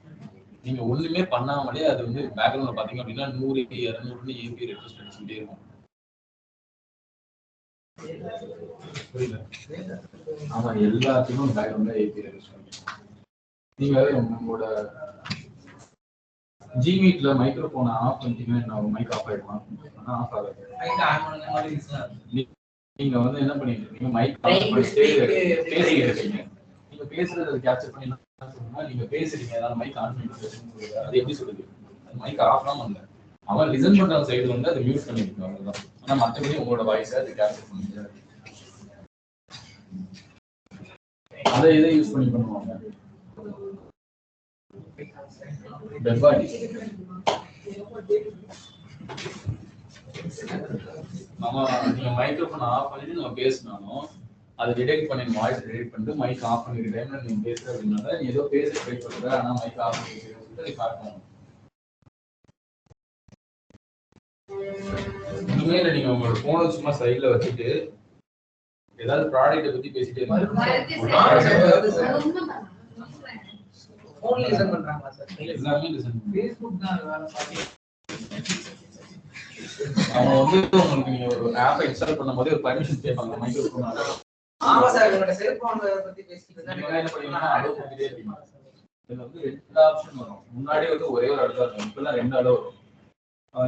நீங்க ஒண்ணுமே பண்ணாமலே அது வந்து பேக்ரவுண்ட்ல பாத்தீங்க அப்படின்னா 100 200 ஏபி ரெக்வஸ்ட் அடிச்சுட்டே இருக்கும். புரியல? ஆமா, எல்லாத்துக்கும் பேக்ரவுண்ட்ல ஏபி ரெக்வஸ்ட். நீங்க உங்களோட ஜிமீட்ல மைக்ரோஃபோனை ஆஃப் பண்ணிட்டீங்கன்னா மைக் ஆஃப் ஆயிடுமா? ஆனா ஆஃப் ஆகாது. நீங்க வந்து என்ன பண்ணிட்டு இருக்கீங்க, மைக் ஆஃப் பண்ணிட்டு பேசிட்டு இருக்கீங்க. நீங்க பேசுறத கேப்சர் பண்ணி நீங்க பேசுறீங்க, அதனால மைக் ஆன் பண்ணிட்டு அது எப்படி சொல்லுது? மைக் ஆஃப்லாம் பண்ணல, அவன் லிசன் பண்ற சைடு வந்து அதை மியூட் பண்ணிருக்காங்க அவ்வளவுதான். ஆனா மற்றபடி உங்களோட வாய்ஸை அது கேப்சர் பண்ணுங்க. அதை இதை யூஸ் பண்ணி பண்ணுவாங்க. நம்ம நீங்க மைக்ரோஃபோன் ஆஃப் பண்ணிட்டு நம்ம பேசினாலும் அதை டிடெக்ட் பண்ணி வாய்ஸ் டிடெக்ட் பண்ணிட்டு மைக் ஆஃப் பண்ணிக்கிற டைம்ல நீங்க பேசுற அப்படின்னா நீ ஏதோ பேச ட்ரை பண்ற, ஆனா மைக் ஆஃப் பண்ணிட்டு பார்க்கணும். இனிமேல நீங்க உங்களோட போனை சும்மா சைட்ல வச்சுட்டு ஏதாவது ப்ராடக்ட்டை பத்தி பேசிட்டே இருக்காங்க. எல்லாமே லிசன் அவங்க வந்து உங்களுக்கு நீங்க ஒரு ஆப்பை இன்ஸ்டால் பண்ணும்போது ஒரு பர்மிஷன் கேட்பாங்க மைக்ரோஃபோன். ஆமா சார், உங்களோட செல்போன் பத்தி பேசிட்டு இருந்தா நீங்க என்ன பண்ணீங்கன்னா அலோ பண்ணிட்டே இருக்கீங்க. இதுல வந்து 2 ஆப்ஷன் வரும். முன்னாடி வந்து ஒரே ஒரு அலோ இருக்கும், இப்பெல்லாம் 2 அலோ வரும்.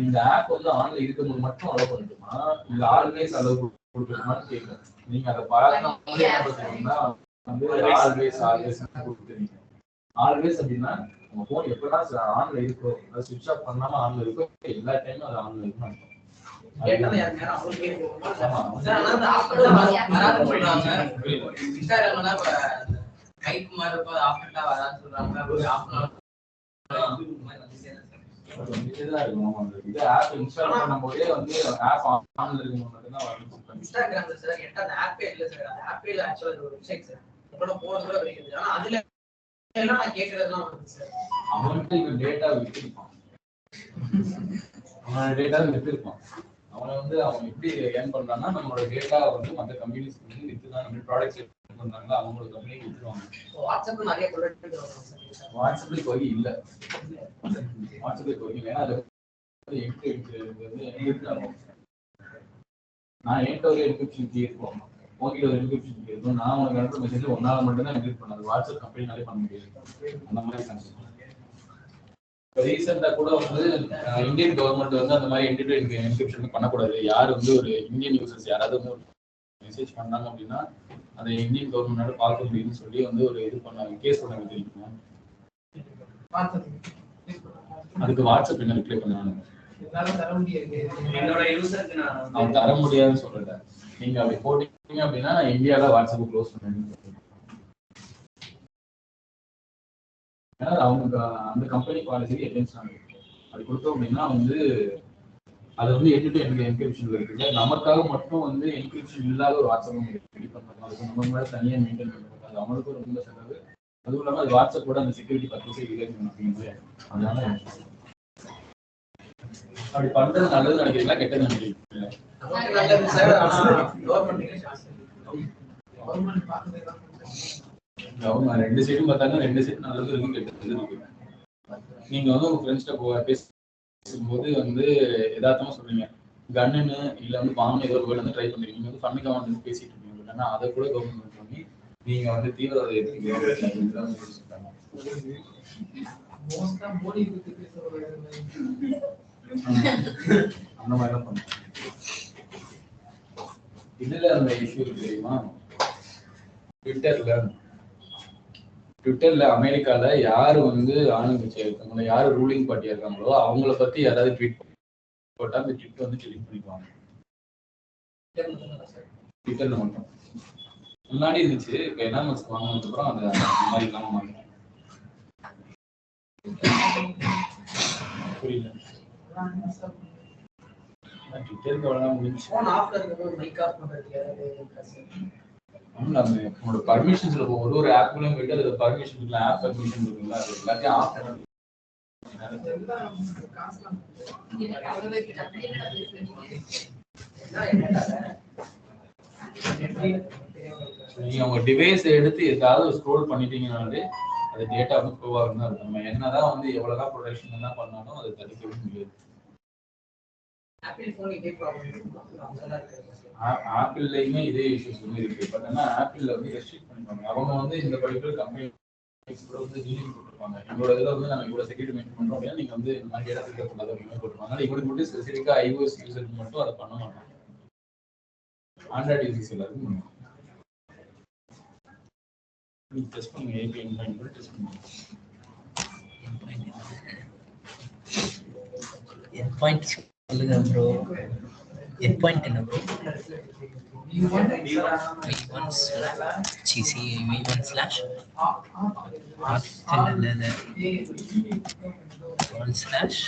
இந்த ஆப் வந்து ஆன்ல இருக்கும்போது மட்டும் அலோ பண்ணிட்டுமா இல்ல ஆல்வேஸ் அலோ கொடுக்கணுமான்னு கேட்கும். நீங்க அதை பார்க்கணும் என்ன பண்ணுவீங்கன்னா வந்து ஆல்வேஸ் கொடுத்துருவீங்க. ஆல்வேஸ் அப்படின்னா உங்க போன் எப்பெல்லாம் ஆன்ல இருக்கோ, அதை சுவிட்ச் ஆஃப் பண்ணாம ஆன்ல இருக்கோ, எல்லா டைமும் அது ஆன்ல இருக்கும். அவனை வந்து அவன் எப்படி ஏர்ன் பண்றான்னா நம்மளோட டேட்டா வந்து மற்ற கம்பெனிஸ் வந்து வித்துதான் நம்ம ப்ராடக்ட்ஸ் பண்றாங்களா அவங்களோட கம்பெனிக்கு வித்துருவாங்க. வாட்ஸ்அப்ல நிறைய ப்ராடக்ட் வாட்ஸ்அப்ல இப்போ இல்ல, வாட்ஸ்அப்ல இப்போ இல்ல. அது நான் என்கிட்ட ஒரு என்கிரிப்ஷன் கீ இருக்கும், உங்ககிட்ட ஒரு என்கிரிப்ஷன் கீ இருக்கும். நான் உனக்கு அனுப்புற மெசேஜ் ஒன்னால மட்டும் தான் என்கிரிப்ட் பண்ணது, வாட்ஸ்அப் கம்பெனினாலே பண்ண முடியாது. அந்த மாதிரி கான்செப்ட். ரீசெண்டா கூட வந்து இந்தியன் கவர்மெண்ட் வந்து அந்த மாதிரி என்கிரிப்ஷன் பண்ணக்கூடாது, யார் வந்து ஒரு இந்தியன் யூசர்ஸ் யாராவது வந்து மெசேஜ் பண்ணாங்க அப்படின்னா அதை இந்தியன் கவர்மெண்டால பார்க்க முடியும்னு சொல்லி வந்து ஒரு இது பண்ணாங்க, கேஸ் பண்ணாங்க தெரியுமா? அதுக்கு வாட்ஸ்அப் என்ன ரிப்ளை பண்ணாங்க, அவன் தர முடியாதுன்னு சொல்லல. நீங்க அப்படி போட்டீங்க அப்படின்னா இந்தியால வாட்ஸ்அப் க்ளோஸ் பண்ணுங்க. அவங்க அந்த கம்பெனி பாலிசி எகென்ஸ்ட் ஆகுது. அது கொடுத்தோம் அப்படின்னா வந்து அது வந்து என்கிரிப்ஷன்ல இருக்குது. நமக்காக மட்டும் வந்து என்கிரிப்ஷன் இல்லாத ஒரு வாட்ஸ்அப் ரெடி பண்ணுறாங்க. அதுக்கு நம்ம மேலே தனியாக மெயின்டைன் பண்ணுறாங்க. அது அவங்களுக்கும் ரொம்ப செலவு. அதுவும் இல்லாமல் அது வாட்ஸ்அப் கூட அந்த செக்யூரிட்டி 10% ரிலேட் பண்ணிருக்கீங்க. அதனால அப்படி பண்றது நல்லது நினைக்கிறீங்களா கெட்டது நினைக்கிறீங்களா? ரெண்டு சைடும் பார்த்தாங்க, ரெண்டு சைடு நல்லது இருக்கும் கெட்டது இருக்கு. நீங்க வந்து உங்க ஃப்ரெண்ட்ஸ்ட பேசும்போது வந்து எதார்த்தமா சொல்றீங்க கன்னுன்னு இல்ல வந்து பாம்பு ஏதோ ஒரு வேர்டு வந்து ட்ரை பண்ணுறீங்க, நீங்க வந்து ஃபன்னுக்காக வந்து பேசிட்டு இருக்கீங்க. ஆனா அதை கூட கவர்மெண்ட் பண்ணி நீங்க வந்து தீவிரவாத மோஸ்டா மோடி பத்தி பேசுறது அந்த மாதிரி தான் பண்ணுவோம். இதுல அந்த இஷ்யூ தெரியுமா, ட்விட்டர்ல அமெரிக்கால யாரு வந்து ஆளுங்கட்சியா இருக்காங்களோ, யாரு ரூலிங் பார்ட்டியா இருக்காங்களோ அவங்கள பத்தி யாராவது ட்வீட் போட்டா அந்த ட்வீட் வந்து டெலீட் பண்ணிக்குவாங்க. ட்விட்டர்ல மட்டும். முன்னாடி இருந்துச்சு, இப்ப எலான் மஸ்க் வாங்கினதுக்கு அப்புறம் அந்த மாதிரி இல்லாம மாறிடும். புரியல. ட்விட்டருக்கு அவ்வளவுதான் முடிஞ்சு. உங்களோட பர்மிஷன்ஸ்ல ஒரு ஆப்லயும் போயிட்டு அதுல பர்மிஷன் இல்லை, ஆப் பர்மிஷன் இருக்குல்ல, அது எல்லாத்தையும் ஆஃப் பண்ணணும். நீங்க உங்க டிவைஸ் எடுத்து ஏதாவது ஸ்க்ரோல் பண்ணிட்டீங்கனாலே அது டேட்டா வந்து ப்ரூவ் ஆகும் தான் இருக்கும். நம்ம என்னதான் வந்து எவ்வளவுதான் ப்ரொடெக்ஷன் என்ன பண்ணாலும் அதை தடுக்கவே முடியாது. ஆப்பிள்லயுமே இதே இஷ்யூஸ் வந்து இருக்கு. பட் ஆனா ஆப்பிள்ல வந்து ரெஸ்ட்ரிக்ட் பண்ணிப்பாங்க. அவங்க வந்து இந்த பர்டிகுலர் கம்பெனி கூட வந்து டீலிங் போட்டுருப்பாங்க. எங்களோட இதில் வந்து நாங்கள் இவ்வளோ செக்யூரிட்டி மெயின்டைன் பண்ணுறோம் அப்படின்னா நீங்கள் வந்து இந்த மாதிரி இடத்துக்கு இருக்கக்கூடாது அப்படின்னு போட்டுருவாங்க. ஆனால் இவங்களுக்கு மட்டும் ஸ்பெசிஃபிக்காக ஐஓஎஸ் யூசருக்கு மட்டும் அதை பண்ண மாட்டாங்க. ஆண்ட்ராய்டு யூசர்ஸ் எல்லாருக்கும் பண்ணுவாங்க. நீங்கள் டெஸ்ட் பண்ணுங்க, ஏபிஐ இன்ஃபைன் கூட டெஸ்ட் பண்ணுங்க. என்பாயிண்ட் சொல்லுங்க ப்ரோ. என்பாயிண்ட் என்ன bro? v1 cc v1 slash v1 slash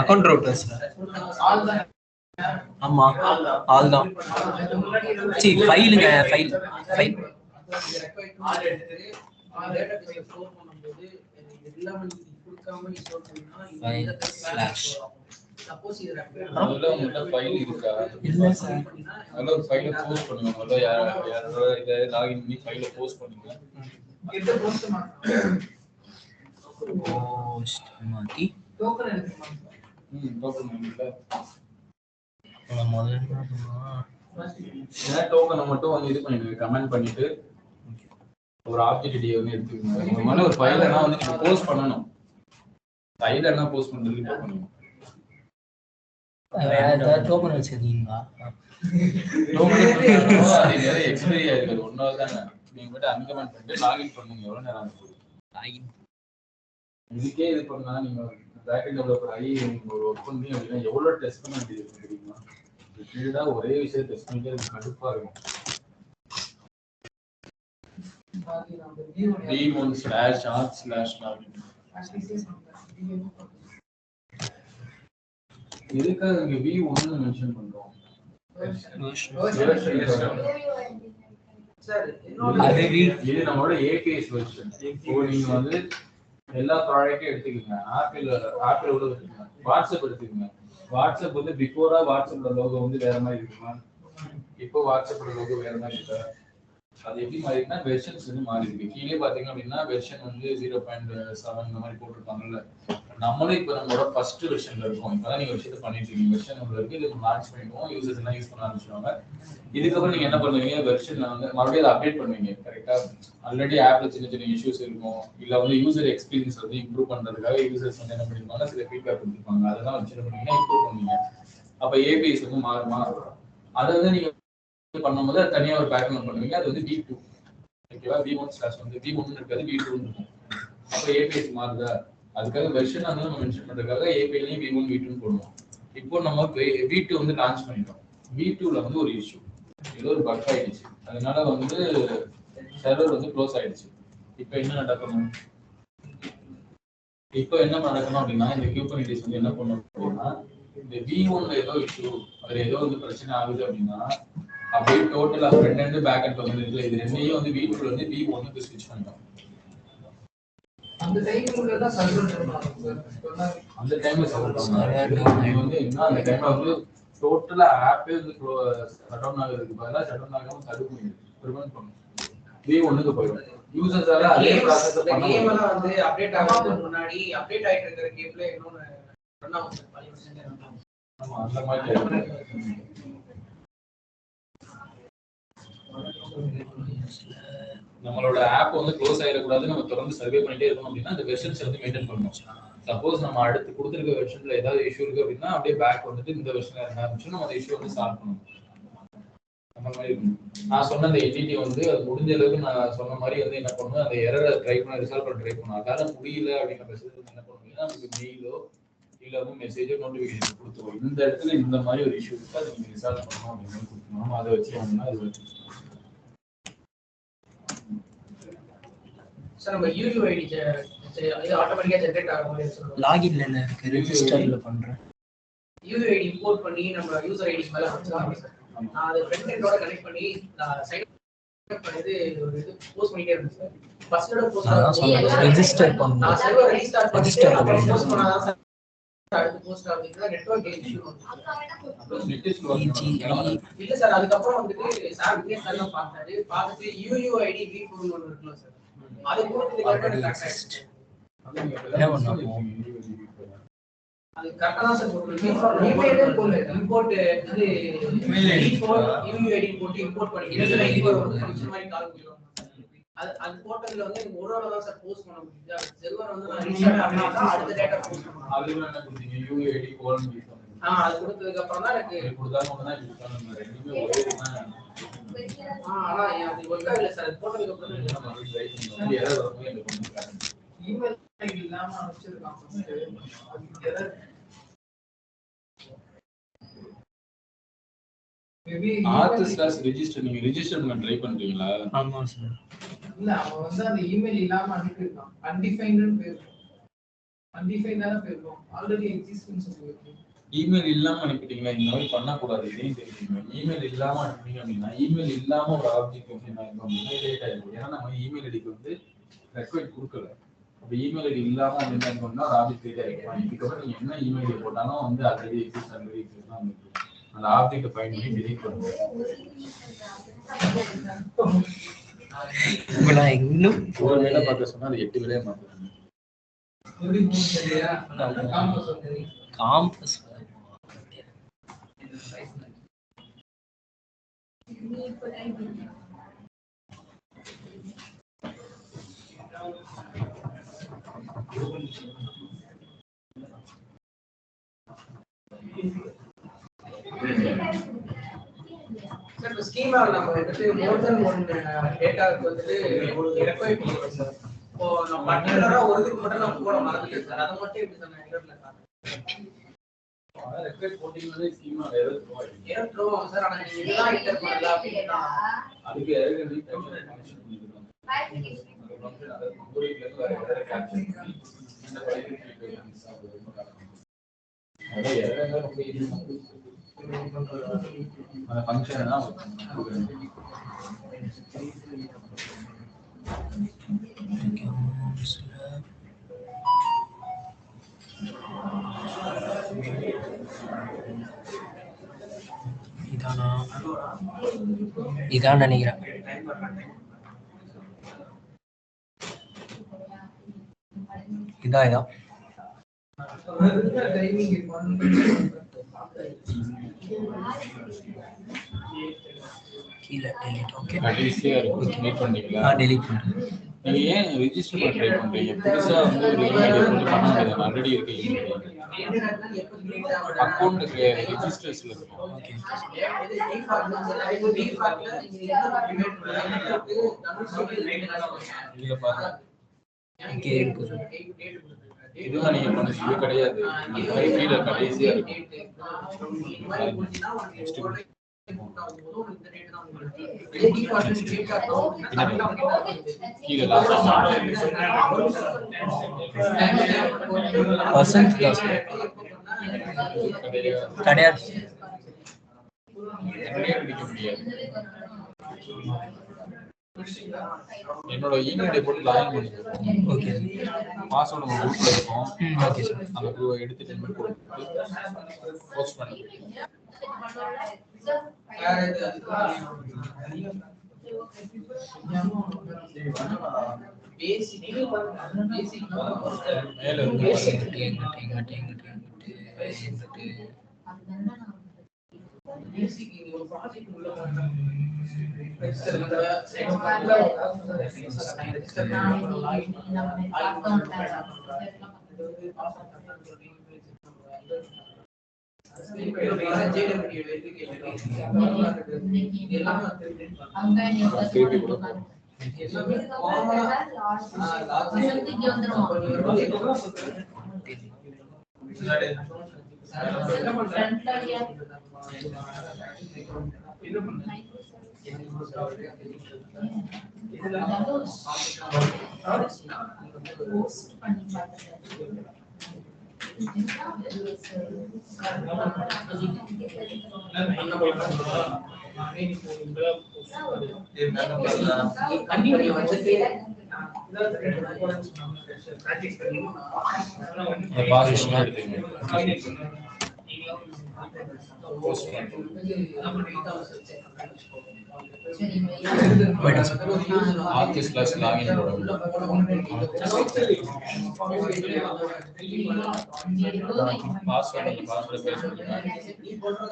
account routers. ஆமா, ஆல் தான். சி ஃபைலுங்க, ஃபைல் அதுல உங்கள்கிட்ட ஃபைல் இருக்கா? இல்ல சார். அதுல ஒரு ஃபைலை போஸ்ட் பண்ணுங்க. முதல்ல யாரோட இதை லாகின் பண்ணி ஃபைலை போஸ்ட் பண்ணுங்க. போஸ்ட் மாத்தி டோக்கன் எடுத்துக்கலாம். டோக்கன் இல்ல, முதல்ல டோக்கனை மட்டும் வந்து இது பண்ணிடுங்க, கமெண்ட் பண்ணிட்டு ஒரு ஆப்ஜெக்ட் ஐடியை வந்து எடுத்துக்கோங்க. உங்க மேல ஒரு ஃபைலனா வந்து நீங்க போஸ்ட் பண்ணணும். ஃபைலனா போஸ்ட் பண்றதுக்கு டோக்கன் டோக்கன் வச்சிருக்கீங்களா? அது நிறைய எக்ஸ்பைரி ஆயிருக்கு. ஒன்னாவது தானே நீங்க மட்டும் அன்கமெண்ட் பண்ணிட்டு லாகின் பண்ணுங்க. எவ்வளவு நேரம் ஆகும் லாகின்? இதுக்கே இது பண்ணா நீங்க பேக்கெண்ட் டெவலப்பர் ஆகி ஒரு ஒர்க் பண்ணி அப்படின்னா எவ்வளவு டெஸ்ட் பண்ண வேண்டியது இருக்கு தெரியுமா? ரிப்பீட்டடா ஒரே விஷயம் டெஸ்ட் பண்ணிட்டே இருக்கு, கடுப்பா இருக்கும். v1/arch/login இதுக்காக இங்க v1 மென்ஷன் பண்றோம். இது நம்மளோட APIs வெர்ஷன். இப்போ நீங்க வந்து எல்லா ப்ராடக்ட்டையும் எடுத்துக்கீங்க. ஆப்பிள் உள்ள எடுத்துக்கீங்க, வாட்ஸ்அப் எடுத்துக்கீங்க. வாட்ஸ்அப் வந்து பிஃபோரா வாட்ஸ்அப்போட லோகோ வந்து வேற மாதிரி இருக்குமா, இப்போ வாட்ஸ்அப்போட லோகோ வேற மாதிரி இருக்கா? அது எப்படி மாறினா வெர்ஷன்ஸ் வந்து மாறி இருக்கு. கீழே பாத்தீங்க அப்படின்னா வெர்ஷன் வந்து 0.7 இந்த மாதிரி போட்டிருப்பாங்கல்ல. நம்மளும் இப்போ நம்மளோட ஃபர்ஸ்ட் வெர்ஷன்ல இருக்கும். இப்பதான் நீங்க விஷயத்த பண்ணிட்டு இருக்கீங்க. வெர்ஷன் உங்களுக்கு இது லான்ச் பண்ணிடுவோம், யூசர்ஸ் எல்லாம் யூஸ் பண்ண ஆரம்பிச்சிடுவாங்க. இதுக்கப்புறம் நீங்க என்ன பண்ணுவீங்க, வெர்ஷன்ல வந்து மறுபடியும் அதை அப்டேட் பண்ணுவீங்க. கரெக்டா? ஆல்ரெடி ஆப்ல சின்ன சின்ன இஷ்யூஸ் இருக்கும், இல்ல வந்து யூசர் எக்ஸ்பீரியன்ஸ் வந்து இம்ப்ரூவ் பண்றதுக்காக யூசர்ஸ் வந்து என்ன பண்ணிருப்பாங்க, சில ஃபீட்பேக் கொடுத்துருப்பாங்க. அதெல்லாம் வச்சு பண்ணீங்கன்னா இம்ப்ரூவ் பண்ணுவீங்க. அப்ப ஏபிஎஸ் வந்து மாறுமா? அதை வந்து நீங்க பண்ணும்போது தனியா ஒரு பேக்ரவுண்ட் பண்ணுவீங்க. அது வந்து v2. ஓகேவா? v1/ வந்து v1 இருக்காது, v2 இருக்கும். அப்ப ஏபிஎஸ் மாறுதா? அதுக்காக வெர்ஷன் வந்து நம்ம மென்ஷன் பண்றதுக்காக ஏபிஐலயும் v1 v2 போடுவோம். இப்போ நம்ம v2 வந்து லான்ச் பண்ணிட்டோம். v2ல வந்து ஒரு இஷ்யூ, ஏதோ ஒரு பக் ஆயிடுச்சு. அதனால வந்து சர்வர் வந்து க்ளோஸ் ஆயிடுச்சு. இப்போ என்ன நடக்கணும் அப்படின்னா, இந்த குபர்னெட்டிஸ் வந்து என்ன பண்ணணும் அப்படின்னா, இந்த v1ல ஏதோ இஷ்யூ, அதுல ஏதோ வந்து பிரச்சனை ஆகுது அப்படின்னா அப்படியே டோட்டலா ஃப்ரண்ட் எண்ட் பேக் எண்ட் வந்து இருக்கு. இது ரெண்டையும் வந்து v2ல இருந்து v1க்கு ஸ்விட்ச் பண்ணிட்டோம். அந்த டைம்ல தான் சர்வர் சொல்றாங்க. அந்த டைம்ல சர்வர் வந்து என்ன, அந்த டைம்ல வந்து டோட்டலா ஆப்பே வந்து ஷட் டவுன் ஆகிறதுக்கு பதிலா ஷட் டவுன் ஆகாம தடுக்கும், பிரிவென்ட் பண்ணும். v1க்கு போயிடும். யூசர்ஸால அதே ப்ராசஸ் பண்ண கேம்ல வந்து அப்டேட் ஆகிறதுக்கு முன்னாடி அப்டேட் ஆயிட்டு இருக்கிற கேம்ல இன்னொரு ரன் ஆகும். ஆமா, அந்த மாதிரி நம்மளோட ஆப் வந்து க்ளோஸ் ஆயிடக்கூடாது, நம்ம தொடர்ந்து சர்வே பண்ணிட்டே இருக்கணும் அப்படின்னா அந்த வெர்ஷன்ஸ் வந்து மெயின்டைன் பண்ணணும். சப்போஸ் நம்ம அடுத்து கொடுத்துருக்க வெர்ஷன்ல ஏதாவது இஷ்யூ இருக்கு அப்படின்னா அப்படியே பேக் வந்துட்டு இந்த வெர்ஷன்ல என்ன ஆரம்பிச்சு நம்ம அந்த இஷ்யூ வந்து சால்வ் பண்ணணும். அந்த மாதிரி நான் சொன்ன அந்த என்டிட்டி வந்து அது முடிஞ்ச அளவுக்கு நான் சொன்ன மாதிரி வந்து என்ன பண்ணுவேன், அந்த எரரை ட்ரை பண்ண ரிசால்வ் பண்ண ட்ரை பண்ணுவேன். அதால முடியல அப்படிங்கிற பட்சத்துக்கு என்ன பண்ணுவீங்கன்னா நமக்கு மெயிலோ இல்ல வந்து மெசேஜோ நோட்டிஃபிகேஷன் கொடுத்துருவோம். இந்த இடத்துல இந்த மாதிரி ஒரு இஷ்யூ இருக்கு, அதை நீங்க ரிசால்வ் பண்ணணும் அப்படின்னு கொடுக்கணும். அதை வச்சு அது வச்சு சார் நம்ம UUID இது ஆட்டோமேட்டிக்கா ஜெனரேட் ஆகும் மாதிரி சொல்லுவாங்க. லாகின்ல என்ன இருக்கு, ரெஜிஸ்டர்ல பண்றேன். UUID இம்போர்ட் பண்ணி நம்ம யூசர் ஐடி மேல வச்சுக்கலாம் சார். நான் அதை ஃப்ரண்ட் எண்டோட கனெக்ட் பண்ணி நான் சைன் அப் பண்ணி ஒரு இது போஸ்ட் பண்ணிட்டே இருந்தேன் சார். ஃபர்ஸ்ட்டோட போஸ்ட் நான் சொன்னேன் ரெஜிஸ்டர் பண்ணனும். நான் சர்வர் ரீஸ்டார்ட் ரெஜிஸ்டர் பண்ணி போஸ்ட் பண்ணனும். பண்ணாதான் சார் அடுத்து போஸ்ட் ஆகுது. நெட்வொர்க் இஷ்யூ இல்ல சார். அதுக்கப்புறம் வந்துட்டு சார் விக்னேஷ் சார் தான் பார்த்தாரு. பார்த்துட்டு UUID V4 ஒன்னு இருக்குல்ல சார், அது போட்டு கரெக்டா ஆயிடுச்சு. என்ன பண்ணனும்? அது கரெக்டா தான் சார் போட்டுருக்கேன். இமெயிலே போடல. இம்போர்ட் இது V4 UUID போட்டு இம்போர்ட் பண்ணி யூசர் ஐடி ஒரு ஃபங்க்ஷன் மாதிரி கால் பண்ணுவோம். அது போட்டதுல வந்து எனக்கு ஒரு ஆளா தான் சார் போஸ்ட் பண்ண முடியுது. அது சர்வர் வந்து நான் ரீஸ்டார்ட் பண்ணா தான் அடுத்த டேட்டா போஸ்ட் பண்ணனும். அதுல என்ன கொடுத்தீங்க? UUID கோலன் யூஸ் பண்ணுங்க. அது கொடுத்ததுக்கு அப்புறம் தான் எனக்கு கொடுத்தாலும் ஒண்ணா யூஸ் பண்ணுங்க. ரெண்டுமே ஒரே தான். ஆனா அது ஒர்க் ஆகல சார். அது போட்டதுக்கு அப்புறம் நம்ம ட்ரை பண்ணோம். எரர் வரும்போது இந்த பண்ணுங்க. இமெயில் ஐடி இல்லாம அனுப்பிச்சிருக்கான் ஃபர்ஸ்ட். அது எரர் மேபி ஆர்டிஸ்ட் ரெஜிஸ்டர் நீங்க ரெஜிஸ்டர் பண்ண ட்ரை பண்றீங்களா? ஆமா சார். இல்ல அவன் வந்து அந்த இமெயில் இல்லாம அனுப்பியிருக்கான். அன்டிஃபைன்ட்னு பேர். அன்டிஃபைன்டான பேர் இருக்கும். ஆல்ரெடி எக்ஸிஸ்ட்னு சொல்லிருக்கு. இமெயில் இல்லாம அனுப்பிட்டீங்களா? இந்த மாதிரி பண்ண கூடாது. இதையும் தெரியுங்க. இமெயில் இல்லாம அனுப்பிட்டீங்க அப்படின்னா இமெயில் இல்லாம ஒரு ஆப்ஜெக்ட் வந்து என்ன ஆகும் அப்படின்னா லேட் ஆயிடும். ஏன்னா நம்ம இமெயில் ஐடிக்கு வந்து ரெக்வெஸ்ட் கொடுக்கல. அப்ப இமெயில் ஐடி இல்லாம என்ன ஆகும்னா ஒரு ஆப்ஜெக்ட் லேட் ஆயிடும். இதுக்கப்புறம் நீங்க என்ன இமெயில் ஐடி போட்டாலும் வந்து ஆல்ரெடி எக்ஸிஸ்ட் தான் வந்து அந்த ஆப்ஜெக்ட்டை ஃபைண்ட் பண்ணி டெலீட் பண்ணுங்க. நான் இன்னும் ஒரு வேலை பார்க்க சொன்னா அது 8 வேலையா மாத்துறாங்க. எப்படி மூவ் சரியா? காம்பஸ் வந்து காம்பஸ் சார் இப்போ ஸ்கீமா நம்ம வந்துட்டு மோர் தென் ஒன் டேட்டாக்கு வந்துட்டு ரெக்வயர் பண்ணுவோம் சார். இப்போ நான் பர்டிகுலரா ஒரு இதுக்கு மட்டும் நான் போட மறந்துட்டேன் சார். அதை மட்டும் எப்படி சார் நான் எரர்ல காட்டுறேன்? ரெக்வெஸ்ட் போட்டிங்கனாலே ஸ்கீமா எரர் த்ரோ ஆயிடும். எரர் த்ரோ ஆகும் சார். ஆனா நீங்க இதெல்லாம் என்டர் பண்ணல அப்படின்னா அதுக்கு எரர் நீ கனெக்ஷன் பண்ணிக்கலாம். அந்த ஃபங்க்ஷன் அத கம்ப்யூட்டர்ல இருந்து வர எரர் கேப்சர் பண்ணி இந்த பைத்தன் ட்ரீட்மென்ட் சால்வ் பண்ணலாம். அத எரர் ரொம்ப ஈஸியா அந்த ஃபங்க்ஷன் தான் இதான் நினைக்கிறேன். இதான் கீழே delete. ஓகே ஈஸியா இருக்கு. டெலீட் பண்ணீங்களா? delete பண்றேன். நீங்க ஏன் ரெஜிஸ்டர் பண்ண ட்ரை பண்றீங்க? புதுசா வந்து ஒரு இமெயில் போட்டு பண்ண முடியாது. ஆல்ரெடி இருக்கு இமெயில் அக்கவுண்ட் ரெஜிஸ்டர்ஸ்ல இருக்கும். ஓகே இதுல பாருங்க. ஓகே இருக்கு சார். இதுதான் நீங்க பண்ணுங்க. இது கிடையாது. கீழே கடைசியா இருக்கு. கீழே பர்சன்ட் கிடையாது. பிடிக்க முடியாது. என்னோட இமெயில் ஐடி போட்டு லாகின் பண்ணிக்கோங்க. ஓகே பாஸ்வேர்ட் உங்க குரூப்ல இருக்கும். Okay sir. அந்த குரூப்பை எடுத்துட்டு போட்டு போஸ்ட் பண்ணுங்க. மேல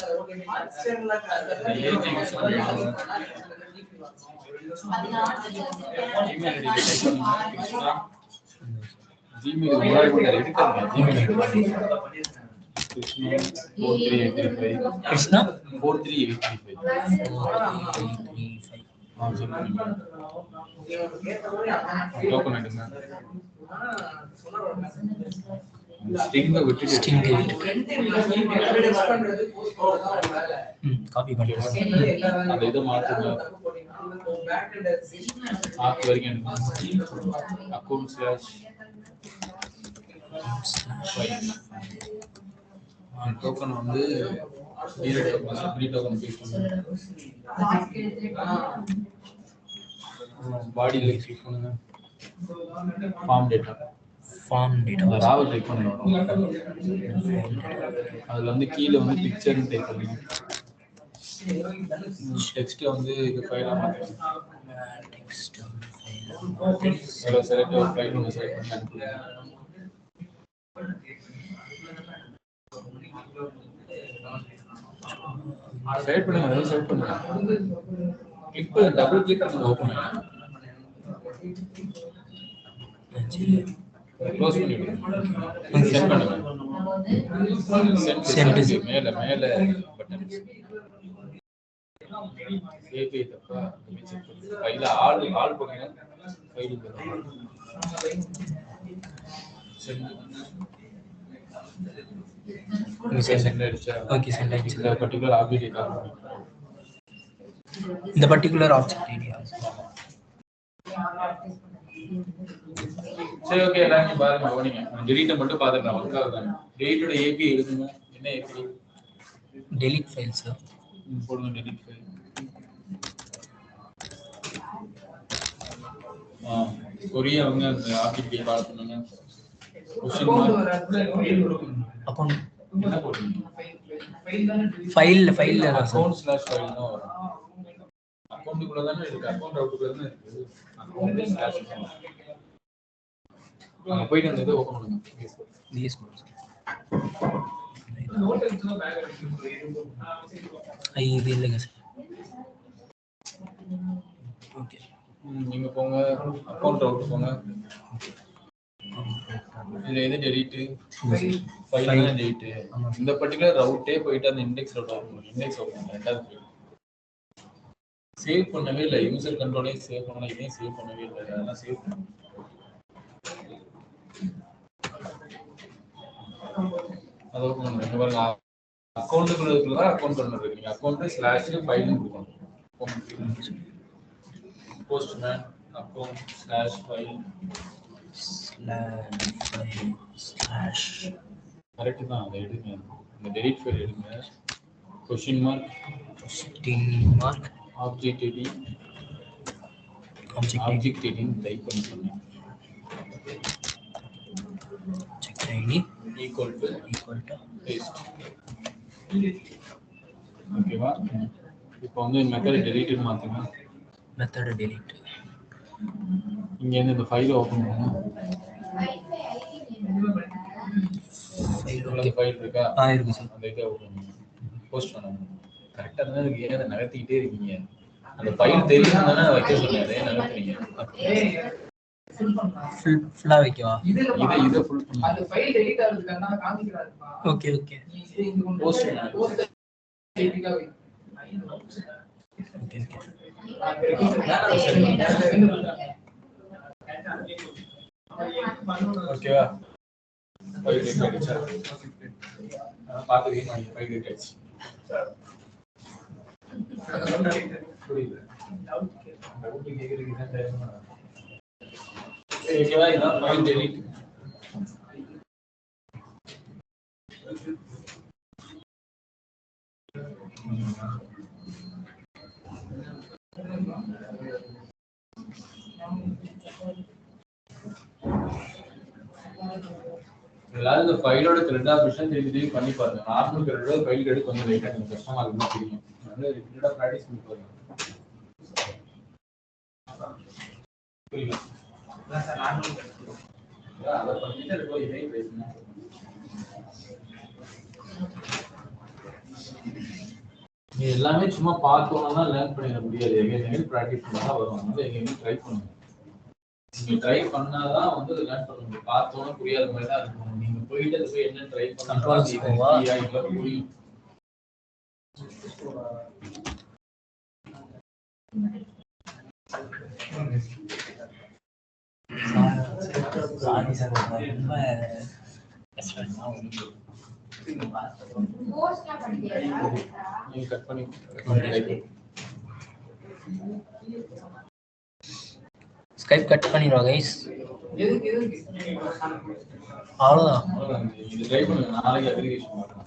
login Gmail Krishna 43835 டோக்கன் எடுங்க ஸ்ட்ரிங்க விட்டுட்டு காப்பி பண்ணி அந்த இதை மாத்துங்க ஆப் வரைக்கும் எடுங்க அக்கவுண்ட் ஸ்லாஷ் டோக்கன் வந்து ஃப்ரீ டோக்கன் பேஸ் பண்ணுங்க பாடியில கிளிக் பண்ணுங்க ஃபார்ம் டேட்டா ராவல் டைப் பண்ணணும் அதுல வந்து கீழ வந்து பிக்சர் டைப் பண்ணுங்க டெக்ஸ்ட் வந்து இது ஃபைலா மாத்துங்க செலக்ட் ஒரு ஃபைல் ஒன்று செலக்ட் பண்ணி அனுப்புங்க செலக்ட் பண்ணுங்க அதை செலக்ட் பண்ணுங்க கிளிக் பண்ணி டபுள் கிளிக் பண்ணி ஓபன் ஆகும் க்ளோஸ் பண்ணிடுங்க சென்ட் பண்ணுங்க சென்ட் மேல பட்டன் ஏபி தப்பா செக் பண்ணுங்க ஃபைல ஆல் போடுங்க ஃபைல் சென்ட் ஆயிடுச்சா ஓகே சென்ட் ஆயிடுச்சு இந்த பர்టిక్యులர் ஆப்ஜெக்ட் காப்பி இந்த பர்టిక్యులர் ஆப்ஜெக்ட் ஐடி சரி ஓகே எல்லாரும் பாருங்க ஓடிங்க டெலீட் மட்டும் பாத்துக்கலாம் ஒர்க் ஆகுது டெலீட்டோட ஏபி எழுதுங்க என்ன ஏபி delete files போடுங்க டெலீட் ஃபைல் கொரியா அவங்க அந்த ஆப்ஜெக்ட் கால் பண்ணுங்க क्वेश्चन மார்க் அக்கவுண்ட் என்ன போடுங்க ஃபைல் அக்கவுண்ட் ஸ்லாஷ் ஃபைல் தான் வரும் அக்கவுண்ட்க்குள்ள தானே இருக்கு அக்கவுண்ட் அவுட்க்குள்ள தானே இருக்கு அக்கவுண்ட் ஸ்லாஷ் அங்க போயிட்டு அந்த இதை ஓபன் பண்ணுங்க டிஎஸ் இது இல்லைங்க சார் ஓகே நீங்க போங்க அக்கவுண்ட் அவுட் போங்க இதுல எது டெலீட் ஃபைல் டெலீட் இந்த பர்టిక్యులர் ரவுட்டே போயிட்டு அந்த index route open index open ரெண்டாவது சேவ் பண்ணவே இல்லை யூசர் கண்ட்ரோலே சேவ் பண்ணல இதையும் சேவ் பண்ணவே இல்லை அதெல்லாம் சேவ் பண்ணு அது ஓபன் பண்ணுங்க பாருங்க அக்கவுண்ட்க்குள்ள இருக்குல அக்கவுண்ட் பண்ண இருக்கீங்க அக்கவுண்ட் ஸ்லாஷ் ஃபைல் கொடுக்கணும் postman account slash file slash correct தான் அதை எடுங்க இந்த டெலீட் ஃபைல் எடுங்க question mark object ID type பண்ணுங்க object ID equal to paste ஓகேவா இப்போ வந்து மெத்தட் டெலீட் மாத்துங்க மெத்தட் delete இங்க இருந்து இந்த ஃபைலை ஓபன் பண்ணுங்க ஃபைல் இருக்கா இருக்கு சார் அந்த இதை ஓபன் பண்ணுங்க போஸ்ட் பண்ணுங்க கரெக்டா தான் இருக்கு ஏன் நகர்த்திக்கிட்டே இருக்கீங்க அந்த ஃபைல் தெரியும் தானே வைக்க சொன்னேன். நினைக்கிறீங்க ஃபுல்லா வைக்கவா? இதை ஃபுல் பண்ணி அந்த ஃபைல் டெலீட் ஆகிறதுக்காக காமிக்கிறாருப்பா. ஓகே ஓகே நீ இங்க கொண்டு போஸ்ட் டெலீட் ஆகி ஓகே ஓகே ஓகேவா? ஃபைல் டெலீட் ஆயிடுச்சா? பாத்துக்கீங்க ஃபைல் டெலீட் ஆயிடுச்சு. புரியுது. டவுட் கேக்குறீங்க தான் டைம். ஓகேவா? இதான் ஃபைல் டெலீட். எல்லாரும் இந்த ஃபைலோட த்ரெட் ஆப்ஷன் திருப்பி பண்ணி பாருங்க. நார்மல் த்ரெட்டோட ஃபைல் கிரெடிட் கொஞ்சம் லைட்டா கொஞ்சம் கஷ்டமா இருக்குன்னு தெரியும். அதனால ரிப்பீட்டடா பிராக்டிஸ் பண்ணி பாருங்க. புரியுது? அத பண்ணிட்டு இருக்கோம். இதே பேசுங்க. இது எல்லாமே சும்மா பார்த்தோம்னா லேர்ன் பண்ணிட முடியாது. எங்க பிராக்டிஸ் பண்ணா வரும். அதனால எங்க ட்ரை பண்ணுங்க. நீங்க ட்ரை பண்ணாதான் வந்து லேர்ன் பண்ண முடியும். பார்த்தோம்னா புரியாத மாதிரி தான் இருக்கும். நீங்க போயிட்டு அது போய் என்ன ட்ரை பண்ணா புரியும். போஸ்ட்லாம் பண்ணிட்டியா? நீங்க கட் பண்ணி ஸ்கைப் கட் பண்ணிடுவா கைஸ். எதுக்கு அவ்வளோதான். இது ட்ரை பண்ணுங்க. நாளைக்கு அக்ரிகேஷன் பார்க்கலாம்.